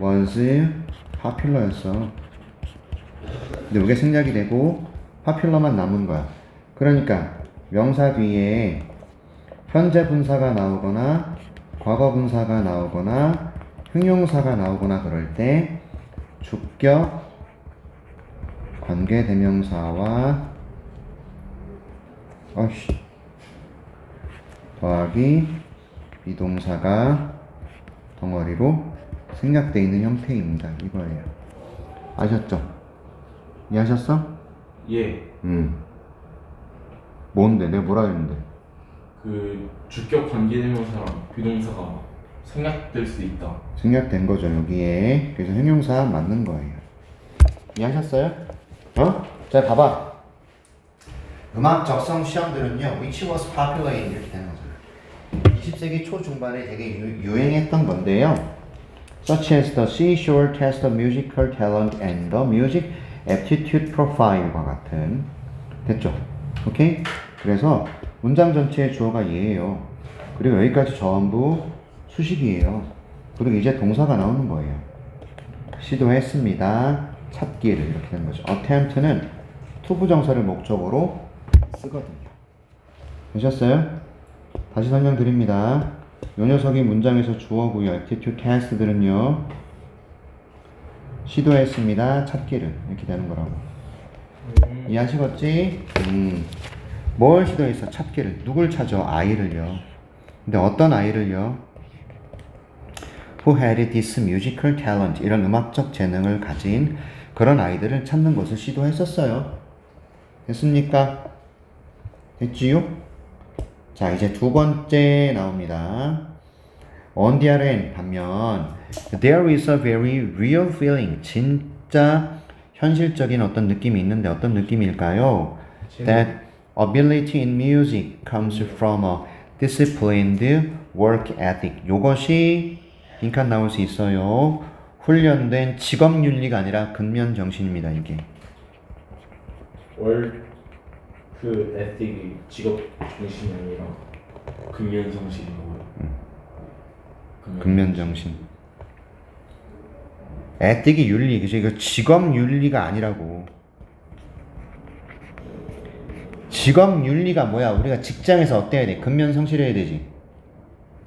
was popular였어. 근데 이게 생략이 되고 popular만 남은 거야. 그러니까 명사 뒤에 현재 분사가 나오거나 과거 분사가 나오거나 형용사가 나오거나 그럴 때 주격 관계대명사와 더하기 비동사가 덩어리로 생략되어 있는 형태입니다. 이거예요. 아셨죠? 이해하셨어? 예. 뭔데? 내가 뭐라 했는데? 그 주격 관계대명사랑 비동사가 생략될 수 있다. 생략된 거죠, 여기에. 그래서 형용사 맞는 거예요. 이해하셨어요? 자, 봐봐. 음악 적성 시험들은요, which was popular in 이렇게 되는 거잖아요. 20세기 초중반에 되게 유행했던 건데요. Such as the seashore test of musical talent and the music aptitude profile과 같은. 됐죠? 오케이? 그래서 문장 전체의 주어가 얘예요. 그리고 여기까지 전부 수식이에요. 그리고 이제 동사가 나오는 거예요. 시도했습니다. 찾기를 이렇게 되는 거죠. attempt는 투부정사를 목적으로 쓰거든요. 되셨어요? 다시 설명드립니다. 요 녀석이 문장에서 주어고요. aptitude test들은요. 시도했습니다. 찾기를 이렇게 되는 거라고. 이해하시겠지? 뭘 시도했어? 찾기를. 누굴 찾아? 아이를요. 근데 어떤 아이를요? Who had this musical talent. 이런 음악적 재능을 가진 그런 아이들을 찾는 것을 시도했었어요. 됐습니까? 됐지요? 자, 이제 두 번째 나옵니다. On the other hand, 반면 There is a very real feeling. 진짜 현실적인 어떤 느낌이 있는데 어떤 느낌일까요? That ability in music comes from a disciplined work ethic. 요것이 빈칸 나올 수 있어요. 훈련된 직업윤리가 아니라 근면정신입니다. 이게. 그 에틱이 직업 정신이 아니라 근면 정신이고요. 근면정신. 에틱이 윤리, 그죠? 이거 직업윤리가 아니라고. 직업윤리가 뭐야? 우리가 직장에서 어때야 돼? 근면성실해야 되지.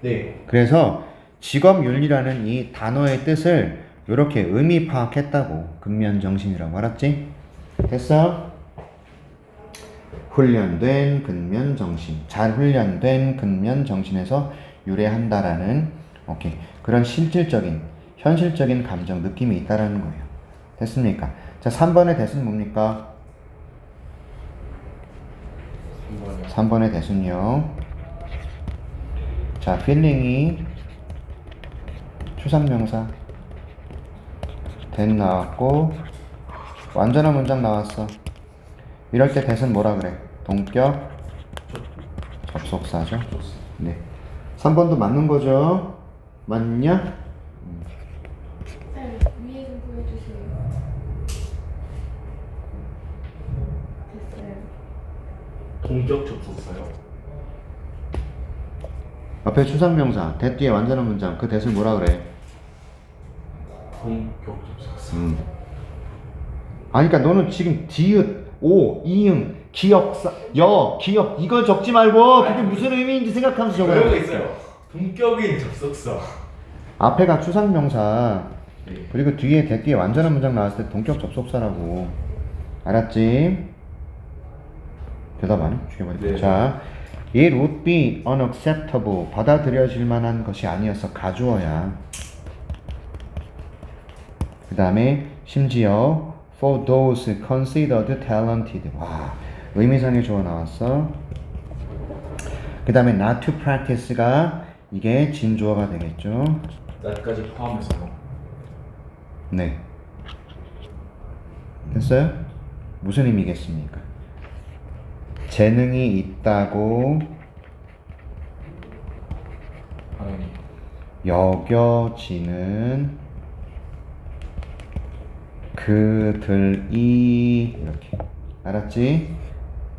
네. 그래서 직업윤리라는 이 단어의 뜻을 이렇게 의미 파악했다고. 근면정신이라고. 알았지? 됐어? 훈련된 근면정신. 잘 훈련된 근면정신에서 유래한다라는 오케이. 그런 실질적인 현실적인 감정, 느낌이 있다라는 거예요. 됐습니까? 자, 3번의 대수는 뭡니까? 3번의 대수는요. 자, feeling이 추상명사 then 나왔고 완전한 문장 나왔어. 이럴 때 대수는 뭐라 그래? 동격 접속사죠. 네. 3번도 맞는 거죠? 맞냐? 네, 위에 좀 보여주세요. 됐어요. 동격 접속사요. 앞에 추상명사 that 뒤에 완전한 문장 그 대수는 뭐라 그래? 동격 접속사. 아니 그러니까 너는 지금 디귿, 오, 이응, 기역사, 여, 기역 이걸 적지 말고 그게 무슨 의미인지 생각하면서 적어요. 그런 거 있어요. 동격인 접속사. 앞에가 추상명사 네. 그리고 뒤에 that 뒤에 완전한 문장 나왔을 때 동격 접속사라고. 알았지? 대답 안 해? 죽여버릴게. 네. 자, it would be unacceptable. 받아들여질 만한 것이 아니어서 가주어야. 그 다음에 심지어 for those considered talented. 와, 의미상의 주어 나왔어. 그 다음에 not to practice가 이게 진주어가 되겠죠. 나까지 포함해서. 네. 됐어요? 무슨 의미겠습니까? 재능이 있다고 당연히. 여겨지는 그들이 이렇게. 알았지?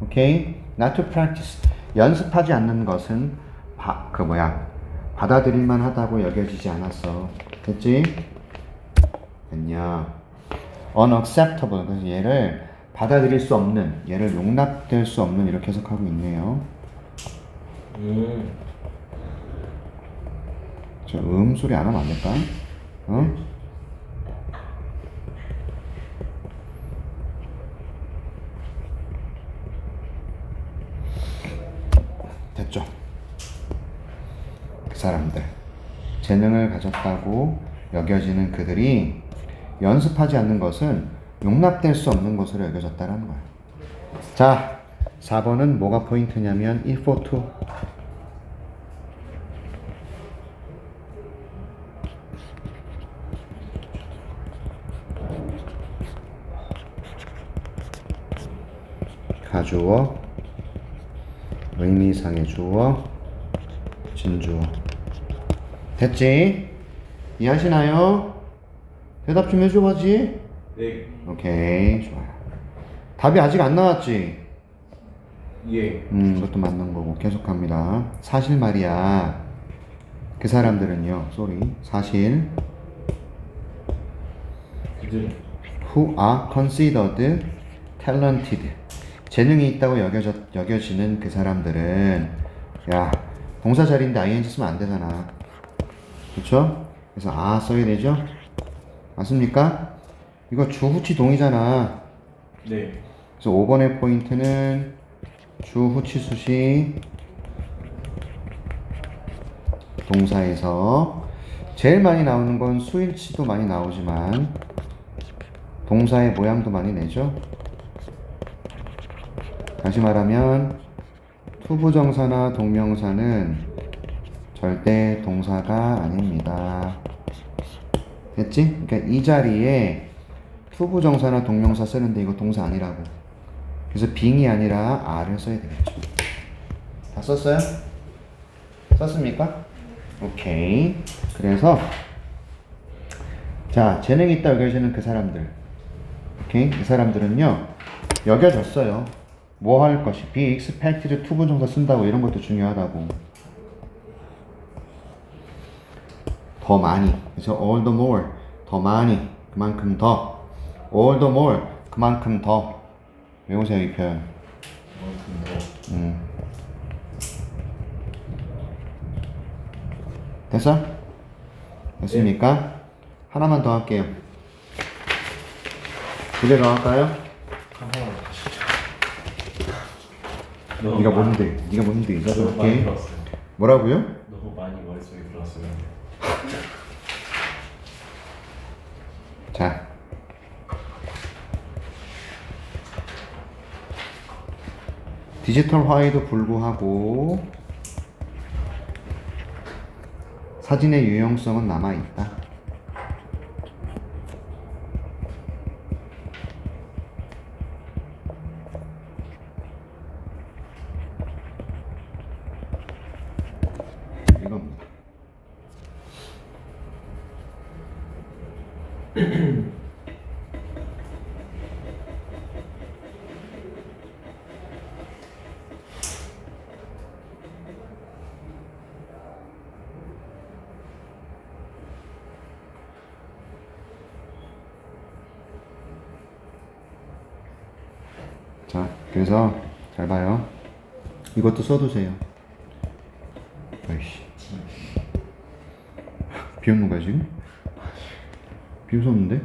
오케이? Not to practice. 연습하지 않는 것은 받아들일만 하다고 여겨지지 않았어. 됐지? 됐냐? Unacceptable. 그래서 얘를 받아들일 수 없는, 얘를 용납될 수 없는 이렇게 해석하고 있네요. 저 소리 안 하면 안 될까? 어? 됐죠? 그 사람들 재능을 가졌다고 여겨지는 그들이 연습하지 않는 것은 용납될 수 없는 것으로 여겨졌다는 거야. 자, 4번은 뭐가 포인트냐면 if or to. 가주어, 의미상의 주어, 진주어. 됐지? 이해하시나요? 대답 좀 해줘봐지. 네. 오케이, 좋아요. 답이 아직 안 나왔지? 예. 이것도 맞는 거고 계속합니다. 사실 말이야. 그 사람들은요, 사실 그들 who are considered talented. 재능이 있다고 여겨지는 그 사람들은 야, 동사 자리인데 ing 쓰면 안 되잖아. 그쵸? 그래서 써야 되죠? 맞습니까? 이거 주후치 동이잖아. 네. 그래서 5번의 포인트는 주후치 수시 동사에서 제일 많이 나오는 건 수일치도 많이 나오지만 동사의 모양도 많이 내죠. 다시 말하면 투부정사나 동명사는 절대 동사가 아닙니다. 됐지? 그러니까 이 자리에 투부정사나 동명사 쓰는데 이거 동사 아니라고. 그래서 being이 아니라 are를 써야 되겠죠. 다 썼어요? 썼습니까? 오케이. 그래서 자, 재능이 있다 여겨지는 그 사람들. 오케이? 이 사람들은요, 여겨졌어요. 뭐 할 것이 be expected 투부정사 쓴다고 이런 것도 중요하다고. 더 많이. 그래서 all the more. 더 많이. 그만큼 더. all the more. 그만큼 더. 외우세요, 이 표현. 됐어? 됐습니까? 하나만 더 할게요. 두 개 더 할까요? 한번 네가 뭔데? 네가 뭔데? 이거 너무 많이 할게. 들었어요. 뭐라고요? 너무 많이 머릿속에 들었어요. 자, 디지털화에도 불구하고 사진의 유용성은 남아있다. 이겁니다. 자, 그래서 잘 봐요. 이것도 써두세요. 아이씨. 비웃는 거야 지금? 비웃었는데?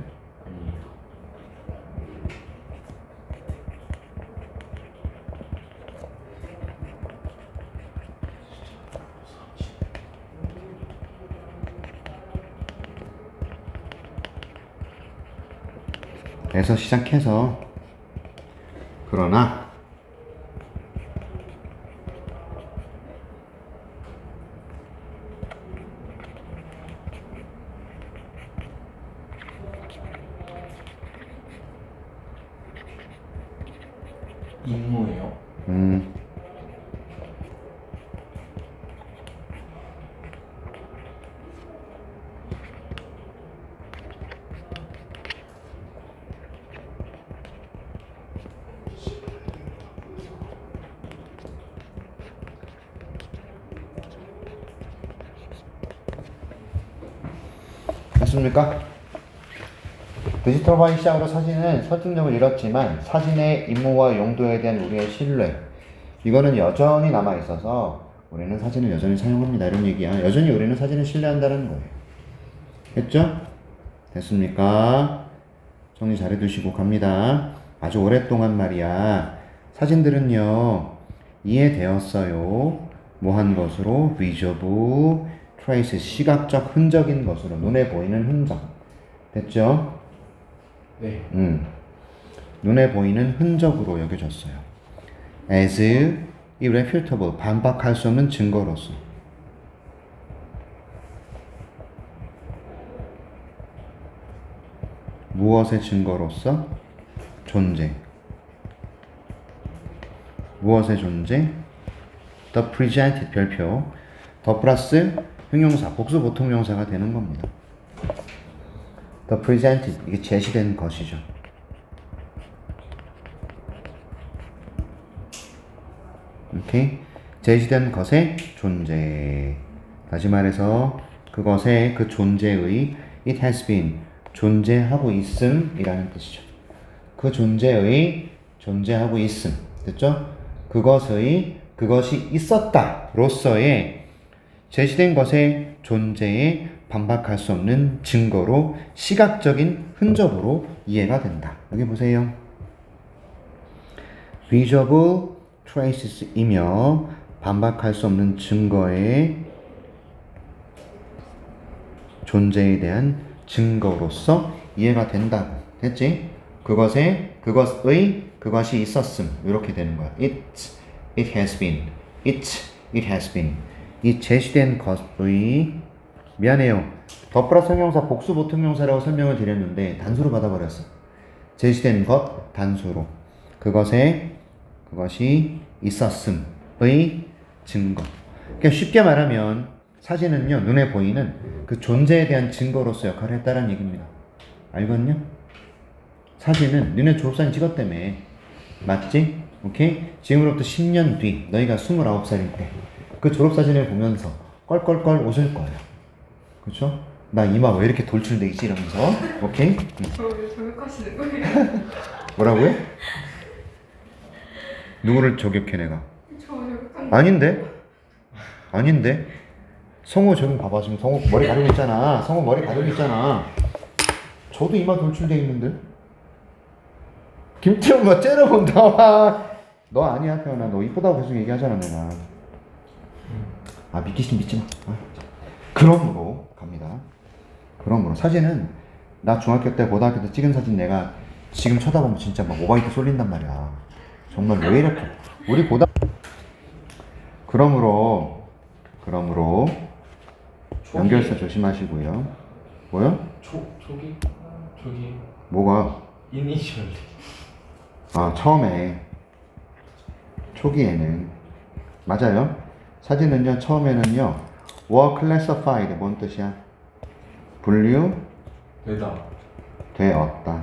에서 시작해서 그러나 임무예요. 됐습니까? 디지털화의 시작으로 사진은 설득력을 잃었지만 사진의 임무와 용도에 대한 우리의 신뢰 이거는 여전히 남아있어서 우리는 사진을 여전히 사용합니다. 이런 얘기야. 여전히 우리는 사진을 신뢰한다는 거예요. 됐죠? 됐습니까? 정리 잘 해두시고 갑니다. 아주 오랫동안 말이야. 사진들은요, 이해되었어요. 뭐한 것으로? visible trace, 시각적 흔적인 것으로, 눈에 보이는 흔적. 됐죠? 네. 눈에 보이는 흔적으로 여겨졌어요. as irrefutable, 반박할 수 없는 증거로서. 무엇의 증거로서? 존재. 무엇의 존재? the presented, 별표. 더 플러스 형용사, 복수 보통명사가 되는 겁니다. the presented, 이게 제시된 것이죠. 오케이? 제시된 것의 존재. 다시 말해서 그것의, 그 존재의 it has been, 존재하고 있음이라는 뜻이죠. 그 존재의 존재하고 있음. 됐죠? 그것이 있었다 로서의 제시된 것의 존재에 반박할 수 없는 증거로, 시각적인 흔적으로 이해가 된다. 여기 보세요. visible traces이며 반박할 수 없는 증거의 존재에 대한 증거로서 이해가 된다고. 됐지? 그것이 있었음. 이렇게 되는 거야. It has been. It has been. 이 제시된 것의, 미안해요. 더 플러스 형용사 복수 보통명사라고 설명을 드렸는데 단수로 받아버렸어. 제시된 것, 단수로. 그것이 있었음의 증거. 그러니까 쉽게 말하면 사진은요, 눈에 보이는 그 존재에 대한 증거로서 역할을 했다는 얘기입니다. 알겠냐? 사진은 너네 졸업사진 찍었다며. 맞지? 오케이? 지금으로부터 10년 뒤 너희가 29살일 때 그 졸업사진을 보면서 껄껄껄 웃을 거예요. 그쵸? 나 이마 왜 이렇게 돌출돼 있지? 이러면서. 오케이? 저를 저격하시는 거예요? 뭐라고요? 누구를 저격해 내가? 저 저격한 아닌데? 성우 저기 봐봐. 지금 성우 머리 가리고 있잖아. 성우 머리 가리고 있잖아. 저도 이마 돌출돼 있는데? 김태훈 뭐 째려본다. 너 아니야 태훈아. 너 이쁘다고 계속 얘기하잖아 내가. 아 믿기신 믿지 마. 그러므로 갑니다. 그러므로 사진은 나 중학교 때 고등학교 때 찍은 사진 내가 지금 쳐다보면 진짜 막 오바이트 쏠린단 말이야. 정말 왜 이렇게 우리 그러므로 연결사 조심하시고요. 뭐요? 초기? 뭐가? 이니셜. 아 처음에 초기에는 맞아요. 사진은요 처음에는요 were classified, 뭔 뜻이야? 분류되었다.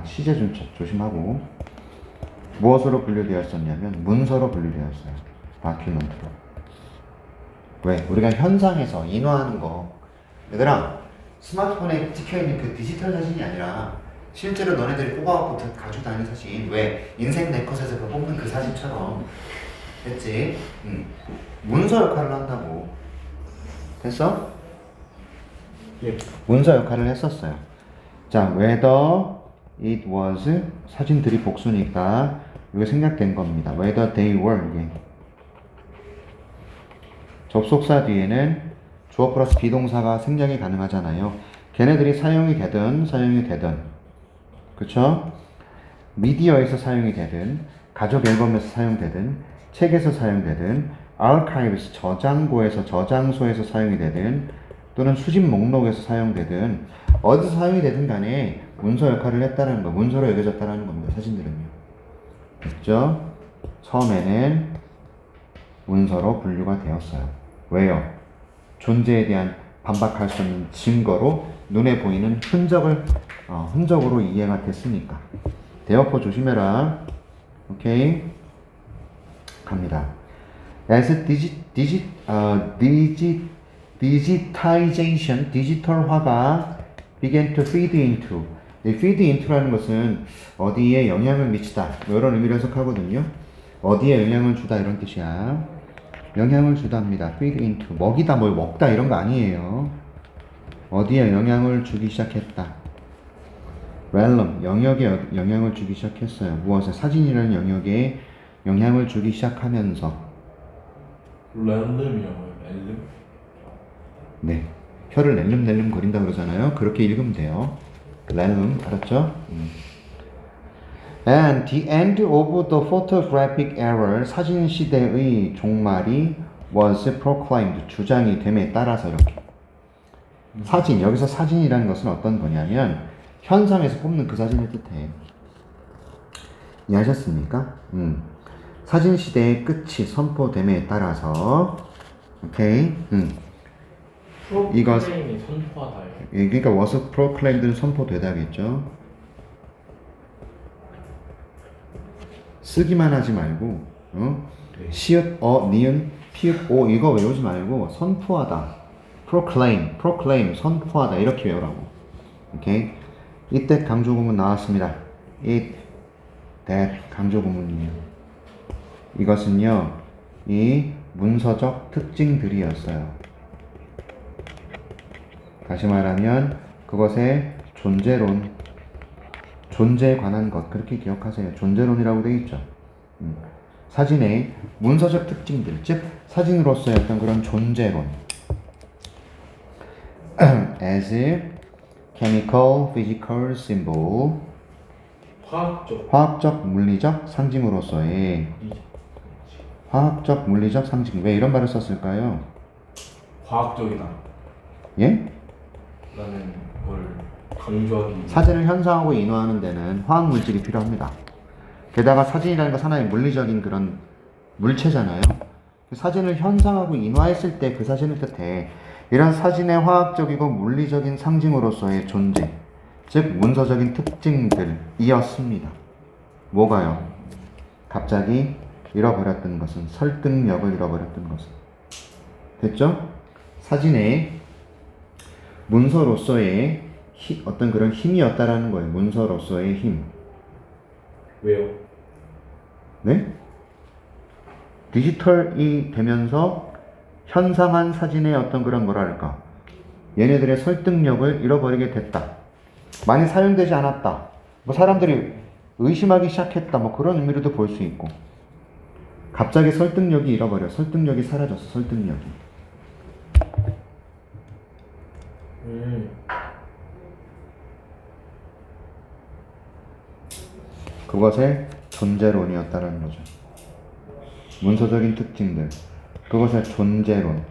시제 좀 조심하고. 무엇으로 분류되었었냐면 문서로 분류되었어요. 다큐멘트로. 왜? 우리가 현상에서 인화하는 거. 얘들아, 스마트폰에 찍혀있는 그 디지털 사진이 아니라 실제로 너네들이 뽑아갖고 가지고 다니는 사진. 왜? 인생 네컷에서 그 뽑는 그 사진처럼. 됐지? 문서 역할을 한다고. 됐어? 예. 문서 역할을 했었어요. 자, whether it was, 사진들이 복수니까 이거 생략된 겁니다. whether they were, 이게 접속사 뒤에는 주어 플러스 비동사가 생략이 가능하잖아요. 걔네들이 사용이 되든 그쵸? 미디어에서 사용이 되든 가족 앨범에서 사용되든 책에서 사용되든 archives, 저장고에서 저장소에서 사용이 되든 또는 수집 목록에서 사용되든 어디서 사용이 되든 간에 문서 역할을 했다는 거, 문서로 여겨졌다는 겁니다. 사진들은요. 됐죠? 처음에는 문서로 분류가 되었어요. 왜요? 존재에 대한 반박할 수 없는 증거로 눈에 보이는 흔적으로 이해가 됐으니까. 대어포 조심해라. 오케이? 갑니다. As digitization, 디지털화가 began to feed into. 이 feed into라는 것은 어디에 영향을 미치다, 뭐 이런 의미를 해석하거든요. 어디에 영향을 주다 이런 뜻이야. 영향을 주답니다. feed into 먹이다 뭘 먹다 이런 거 아니에요. 어디에 영향을 주기 시작했다. realm 영역에 영향을 주기 시작했어요. 무엇에? 사진이라는 영역에 영향을 주기 시작하면서. 랜덤이라고요. 랜덤. 네, 혀를 낼름낼름 거린다 그러잖아요. 그렇게 읽으면 돼요. 렐름 알았죠? And the end of the photographic era 사진 시대의 종말이 was proclaimed 주장이 됨에 따라서 이렇게 사진 여기서 사진이라는 것은 어떤 거냐면 현상에서 뽑는 그 사진을 뜻해. 이해하셨습니까? 사진 시대의 끝이 선포됨에 따라서 오케이. 이거- 프로그램이 선포하다요. 그러니까 was proclaimed는 선포되다겠죠. 쓰기만 하지 말고 네. 시읒, 니은, 피읒, 오 이거 외우지 말고 선포하다. proclaim 선포하다 이렇게 외우라고. 오케이. 이때 강조구문 나왔습니다. it, that 강조구문이에요. 이것은요 이 문서적 특징들이었어요. 다시 말하면 그것의 존재론, 존재에 관한 것 그렇게 기억하세요. 존재론이라고 되어 있죠. 사진의 문서적 특징들, 즉 사진으로서의 어떤 그런 존재론. as chemical, physical symbol 화학적. 화학적, 물리적 상징으로서의 화학적, 물리적 상징. 왜 이런 말을 썼을까요? 과학적이다. 예? 라는 걸 강조하기. 사진을 현상하고 인화하는 데는 화학 물질이 필요합니다. 게다가 사진이라는 것은 하나의 물리적인 그런 물체잖아요. 사진을 현상하고 인화했을 때 그 사진을 뜻해. 이런 사진의 화학적이고 물리적인 상징으로서의 존재, 즉 문서적인 특징들이었습니다. 뭐가요? 갑자기 잃어버렸던 것은 설득력을 잃어버렸던 것은 됐죠? 사진의 문서로서의 어떤 그런 힘이었다라는 거예요. 문서로서의 힘. 왜요? 네? 디지털이 되면서 현상한 사진의 어떤 그런 뭐랄까 얘네들의 설득력을 잃어버리게 됐다. 많이 사용되지 않았다. 뭐 사람들이 의심하기 시작했다. 뭐 그런 의미로도 볼 수 있고 갑자기 설득력이 잃어버려. 설득력이 사라졌어. 설득력이. 그것의 존재론이었다라는 거죠. 문서적인 특징들, 그것의 존재론.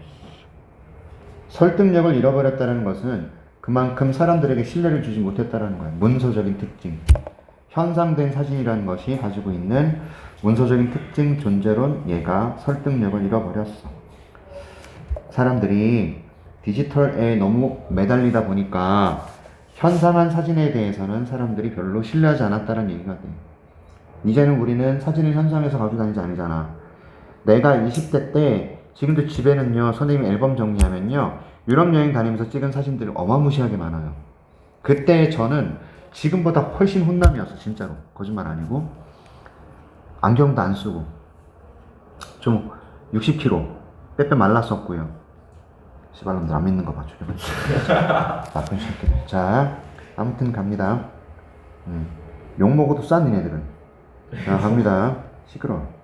설득력을 잃어버렸다는 것은 그만큼 사람들에게 신뢰를 주지 못했다는 거예요. 문서적인 특징. 현상된 사진이라는 것이 가지고 있는 문서적인 특징, 존재론, 얘가 설득력을 잃어버렸어. 사람들이 디지털에 너무 매달리다 보니까 현상한 사진에 대해서는 사람들이 별로 신뢰하지 않았다는 얘기가 돼. 이제는 우리는 사진을 현상해서 가지고 다니지 않잖아. 내가 20대 때 지금도 집에는요 선생님 앨범 정리하면요 유럽 여행 다니면서 찍은 사진들이 어마무시하게 많아요. 그때 저는 지금보다 훨씬 훈남이었어. 진짜로 거짓말 아니고. 안경도 안 쓰고 좀 60kg 빼빼 말랐었고요. 시발놈들 안 믿는 거 봐. 나쁜 새끼들. 자 아무튼 갑니다. 욕 먹어도 싼 니네들은. 자 갑니다. 시끄러워.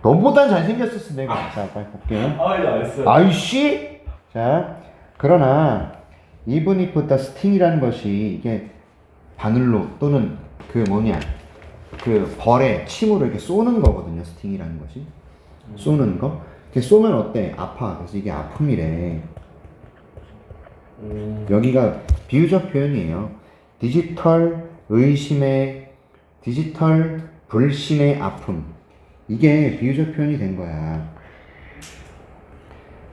너보단 잘생겼었어 내가. 자 빨리 볼게요. 네, 알았어요. 아이씨. 자 그러나 even if the sting이라는 것이 이게 바늘로 또는 그 뭐냐 그 벌에 침으로 이렇게 쏘는 거거든요. 스팅이라는 것이 쏘는 거. 이렇게 쏘면 어때? 아파. 그래서 이게 아픔이래. 여기가 비유적 표현이에요. 디지털 의심의 디지털 불신의 아픔. 이게 비유적 표현이 된 거야.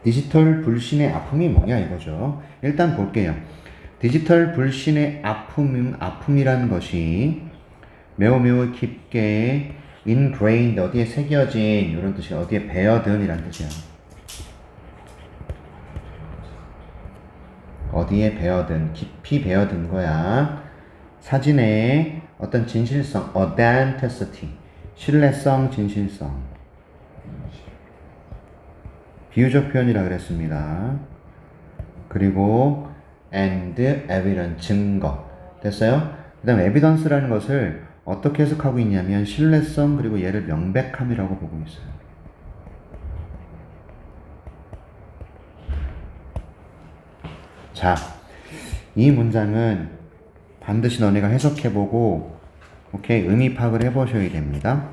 디지털 불신의 아픔이 뭐냐 이거죠. 일단 볼게요. 디지털 불신의 아픔이라는 것이 매우 깊게 ingrained 어디에 새겨진 이런 뜻이 어디에 배어든 이란 뜻이야. 어디에 배어든 깊이 배어든 거야. 사진의 어떤 진실성 authenticity 신뢰성 진실성 비유적 표현이라 그랬습니다. 그리고 and evidence 증거 됐어요? 그 다음 evidence라는 것을 어떻게 해석하고 있냐면 신뢰성 그리고 얘를 명백함이라고 보고 있어요. 자, 이 문장은 반드시 너네가 해석해보고 오케이 의미 파악을 해보셔야 됩니다.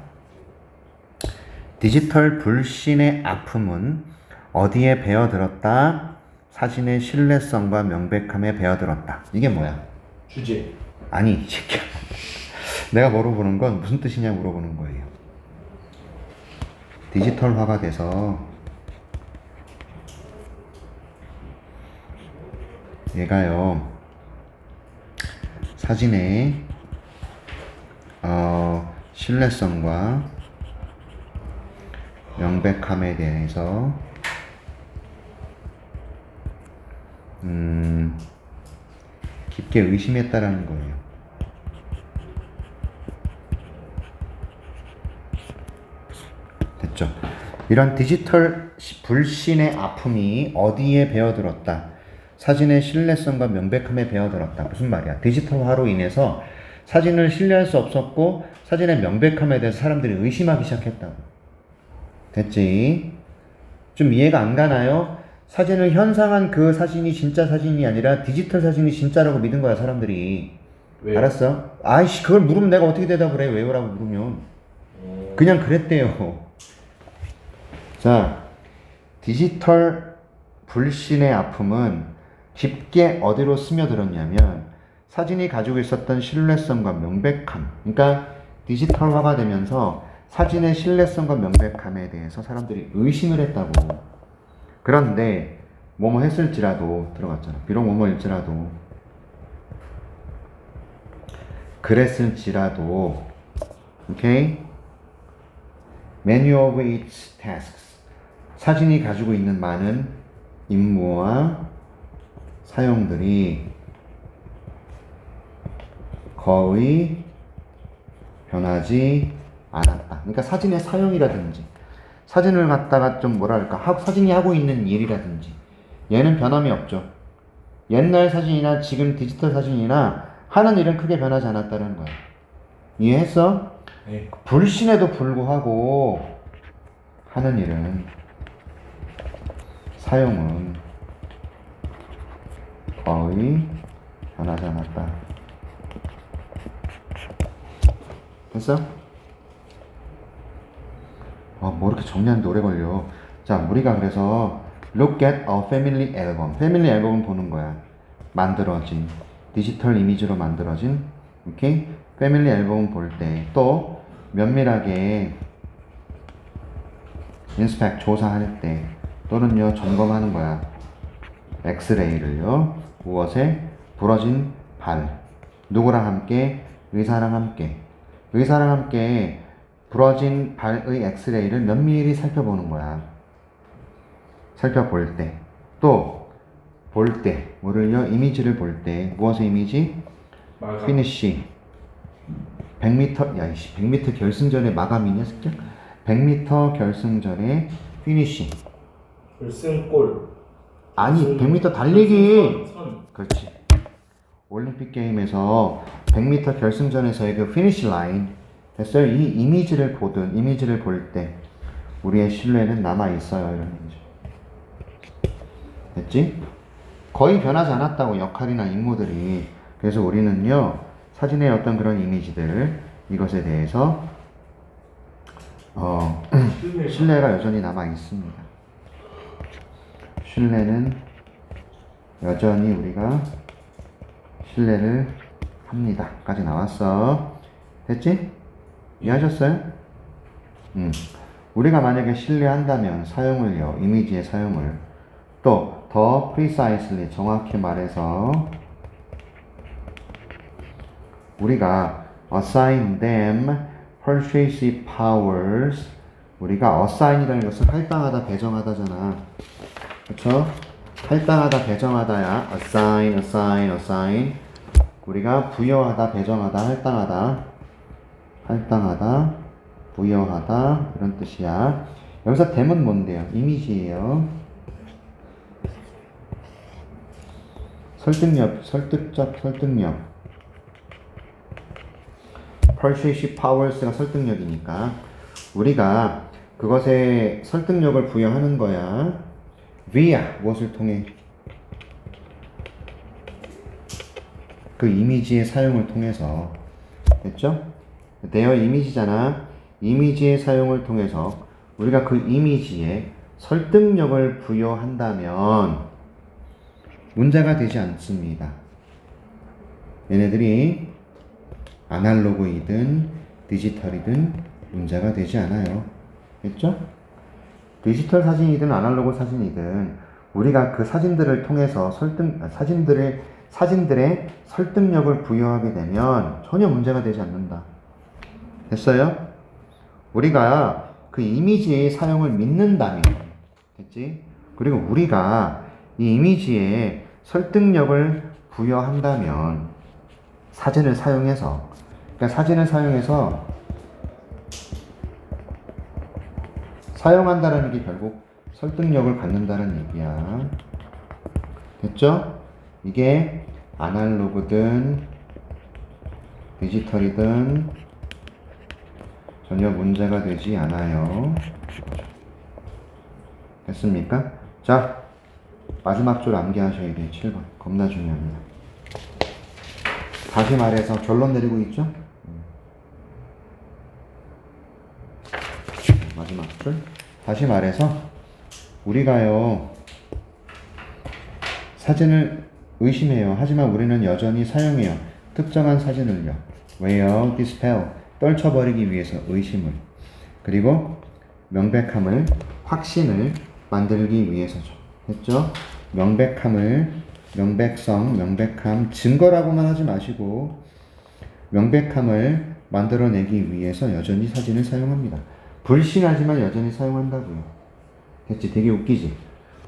디지털 불신의 아픔은 어디에 배어들었다? 사진의 신뢰성과 명백함에 배어들었다. 이게 뭐야? 주제. 아니, 이 새끼야. 내가 물어보는 건 무슨 뜻이냐 물어보는 거예요. 디지털화가 돼서 얘가요 사진의 신뢰성과 명백함에 대해서 깊게 의심했다라는 거예요. 됐죠? 이런 디지털 불신의 아픔이 어디에 배어들었다? 사진의 신뢰성과 명백함에 배어들었다. 무슨 말이야? 디지털화로 인해서 사진을 신뢰할 수 없었고 사진의 명백함에 대해서 사람들이 의심하기 시작했다고. 됐지? 좀 이해가 안 가나요? 사진을 현상한 그 사진이 진짜 사진이 아니라 디지털 사진이 진짜라고 믿은 거야 사람들이. 왜요? 알았어? 아이씨 그걸 물으면 내가 어떻게 대답을 해? 왜요라고 물으면 그냥 그랬대요. 자, 디지털 불신의 아픔은 깊게 어디로 스며들었냐면 사진이 가지고 있었던 신뢰성과 명백함, 그러니까 디지털화가 되면서 사진의 신뢰성과 명백함에 대해서 사람들이 의심을 했다고. 그런데 뭐뭐 했을지라도 들어갔잖아. 비록 뭐뭐일지라도 그랬을지라도 오케이? Many of its tasks 사진이 가지고 있는 많은 임무와 사용들이 거의 변하지 않았다. 그러니까 사진의 사용이라든지 사진을 갖다가 좀 뭐랄까 사진이 하고 있는 일이라든지 얘는 변함이 없죠. 옛날 사진이나 지금 디지털 사진이나 하는 일은 크게 변하지 않았다는 거야. 이해했어? 네. 불신에도 불구하고 하는 일은 사용은 거의 변하지 않았다. 됐어? 뭐 이렇게 정리하는데 오래 걸려. 자, 우리가 그래서 look at a family album. 패밀리 앨범을 보는 거야. 만들어진 디지털 이미지로 만들어진 오케이? 패밀리 앨범을 볼 때 또 면밀하게 인스펙 조사할 때 또는요 점검하는 거야. 엑스레이를요. 무엇에? 부러진 발. 누구랑 함께? 의사랑 함께. 의사랑 함께 부러진 발의 엑스레이를 면밀히 살펴보는 거야. 살펴볼 때. 또 볼 때. 뭐를요? 이미지를 볼 때. 무엇의 이미지? 마감. 피니쉬. 100m, 야이씨, 100m 결승전의 마감이냐, 새끼야? 100m 결승전의 피니쉬. 결승골. 아니, 100m 달리기! 선. 그렇지. 올림픽 게임에서 100m 결승전에서의 그 피니쉬 라인. 됐어요? 이 이미지를 보든, 이미지를 볼 때, 우리의 신뢰는 남아있어요. 이런 얘기죠. 됐지? 거의 변하지 않았다고, 역할이나 임무들이. 그래서 우리는요, 사진의 어떤 그런 이미지들, 이것에 대해서, 신뢰가 여전히 남아있습니다. 신뢰는 여전히 우리가 신뢰를 합니다. 까지 나왔어. 됐지? 이해하셨어요? 우리가 만약에 신뢰한다면 사용을요, 이미지의 사용을 또 더 precisely 정확히 말해서 우리가 assign them persuasive powers 우리가 assign이라는 것은 할당하다, 배정하다잖아. 그쵸? 할당하다, 배정하다야. assign. 우리가 부여하다, 배정하다, 할당하다, 부여하다 이런 뜻이야. 여기서 댐은 뭔데요? 이미지예요. 설득력, 설득적 설득력. persuasive powers가 설득력이니까 우리가 그것에 설득력을 부여하는 거야. via 무엇을 통해? 그 이미지의 사용을 통해서. 됐죠? their 이미지잖아. 이미지의 사용을 통해서 우리가 그 이미지에 설득력을 부여한다면 문제가 되지 않습니다. 얘네들이 아날로그이든 디지털이든 문제가 되지 않아요. 됐죠? 디지털 사진이든 아날로그 사진이든 우리가 그 사진들을 통해서 사진들의 설득력을 부여하게 되면 전혀 문제가 되지 않는다. 됐어요? 우리가 그 이미지의 사용을 믿는다면, 됐지? 그리고 우리가 이 이미지에 설득력을 부여한다면 사진을 사용해서, 그러니까 사진을 사용해서 사용한다는 게 결국 설득력을 갖는다는 얘기야. 됐죠? 이게 아날로그든 디지털이든 전혀 문제가 되지 않아요. 됐습니까? 자, 마지막 줄 암기하셔야 돼요. 7번. 겁나 중요합니다. 다시 말해서 결론 내리고 있죠? 마지막 줄. 다시 말해서 우리가요 사진을 의심해요. 하지만 우리는 여전히 사용해요. 특정한 사진을요. 왜요? dispel 떨쳐버리기 위해서 의심을. 그리고 명백함을, 확신을 만들기 위해서죠. 됐죠? 명백함을, 명백성, 명백함, 증거라고만 하지 마시고 명백함을 만들어내기 위해서 여전히 사진을 사용합니다. 불신하지만 여전히 사용한다고요. 됐지? 되게 웃기지?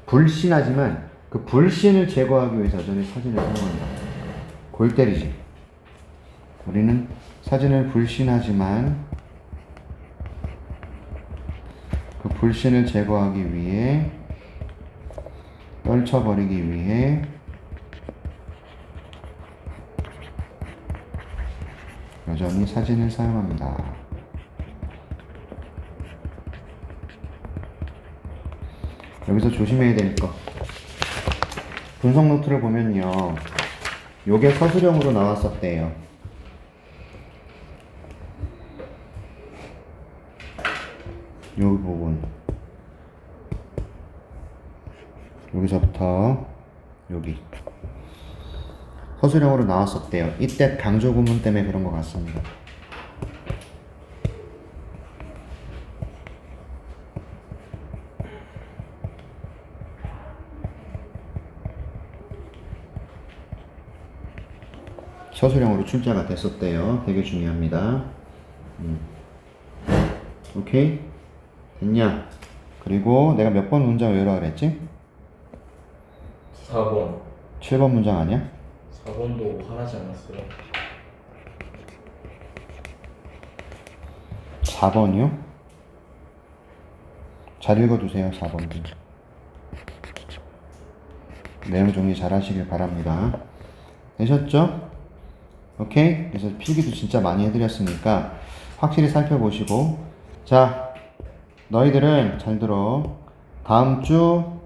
불신하지만 그 불신을 제거하기 위해서 여전히 사진을 사용한다. 골 때리지? 우리는 사진을 불신하지만 그 불신을 제거하기 위해, 떨쳐버리기 위해 여전히 사진을 사용합니다. 여기서 조심해야 될 거. 분석 노트를 보면요. 요게 서술형으로 나왔었대요. 요 부분. 여기서부터 여기. 서술형으로 나왔었대요. 이때 강조 구문 때문에 그런 것 같습니다. 서술형으로 출제가 됐었대요. 되게 중요합니다. 오케이? 됐냐? 그리고 내가 몇 번 문장 외우라 그랬지? 4번. 7번 문장 아니야? 4번도 하나지 않았어요? 4번이요? 잘 읽어두세요. 4번도. 내용 정리 잘 하시길 바랍니다. 되셨죠? 오케이? 그래서 필기도 진짜 많이 해드렸으니까 확실히 살펴보시고, 자, 너희들은 잘 들어. 다음 주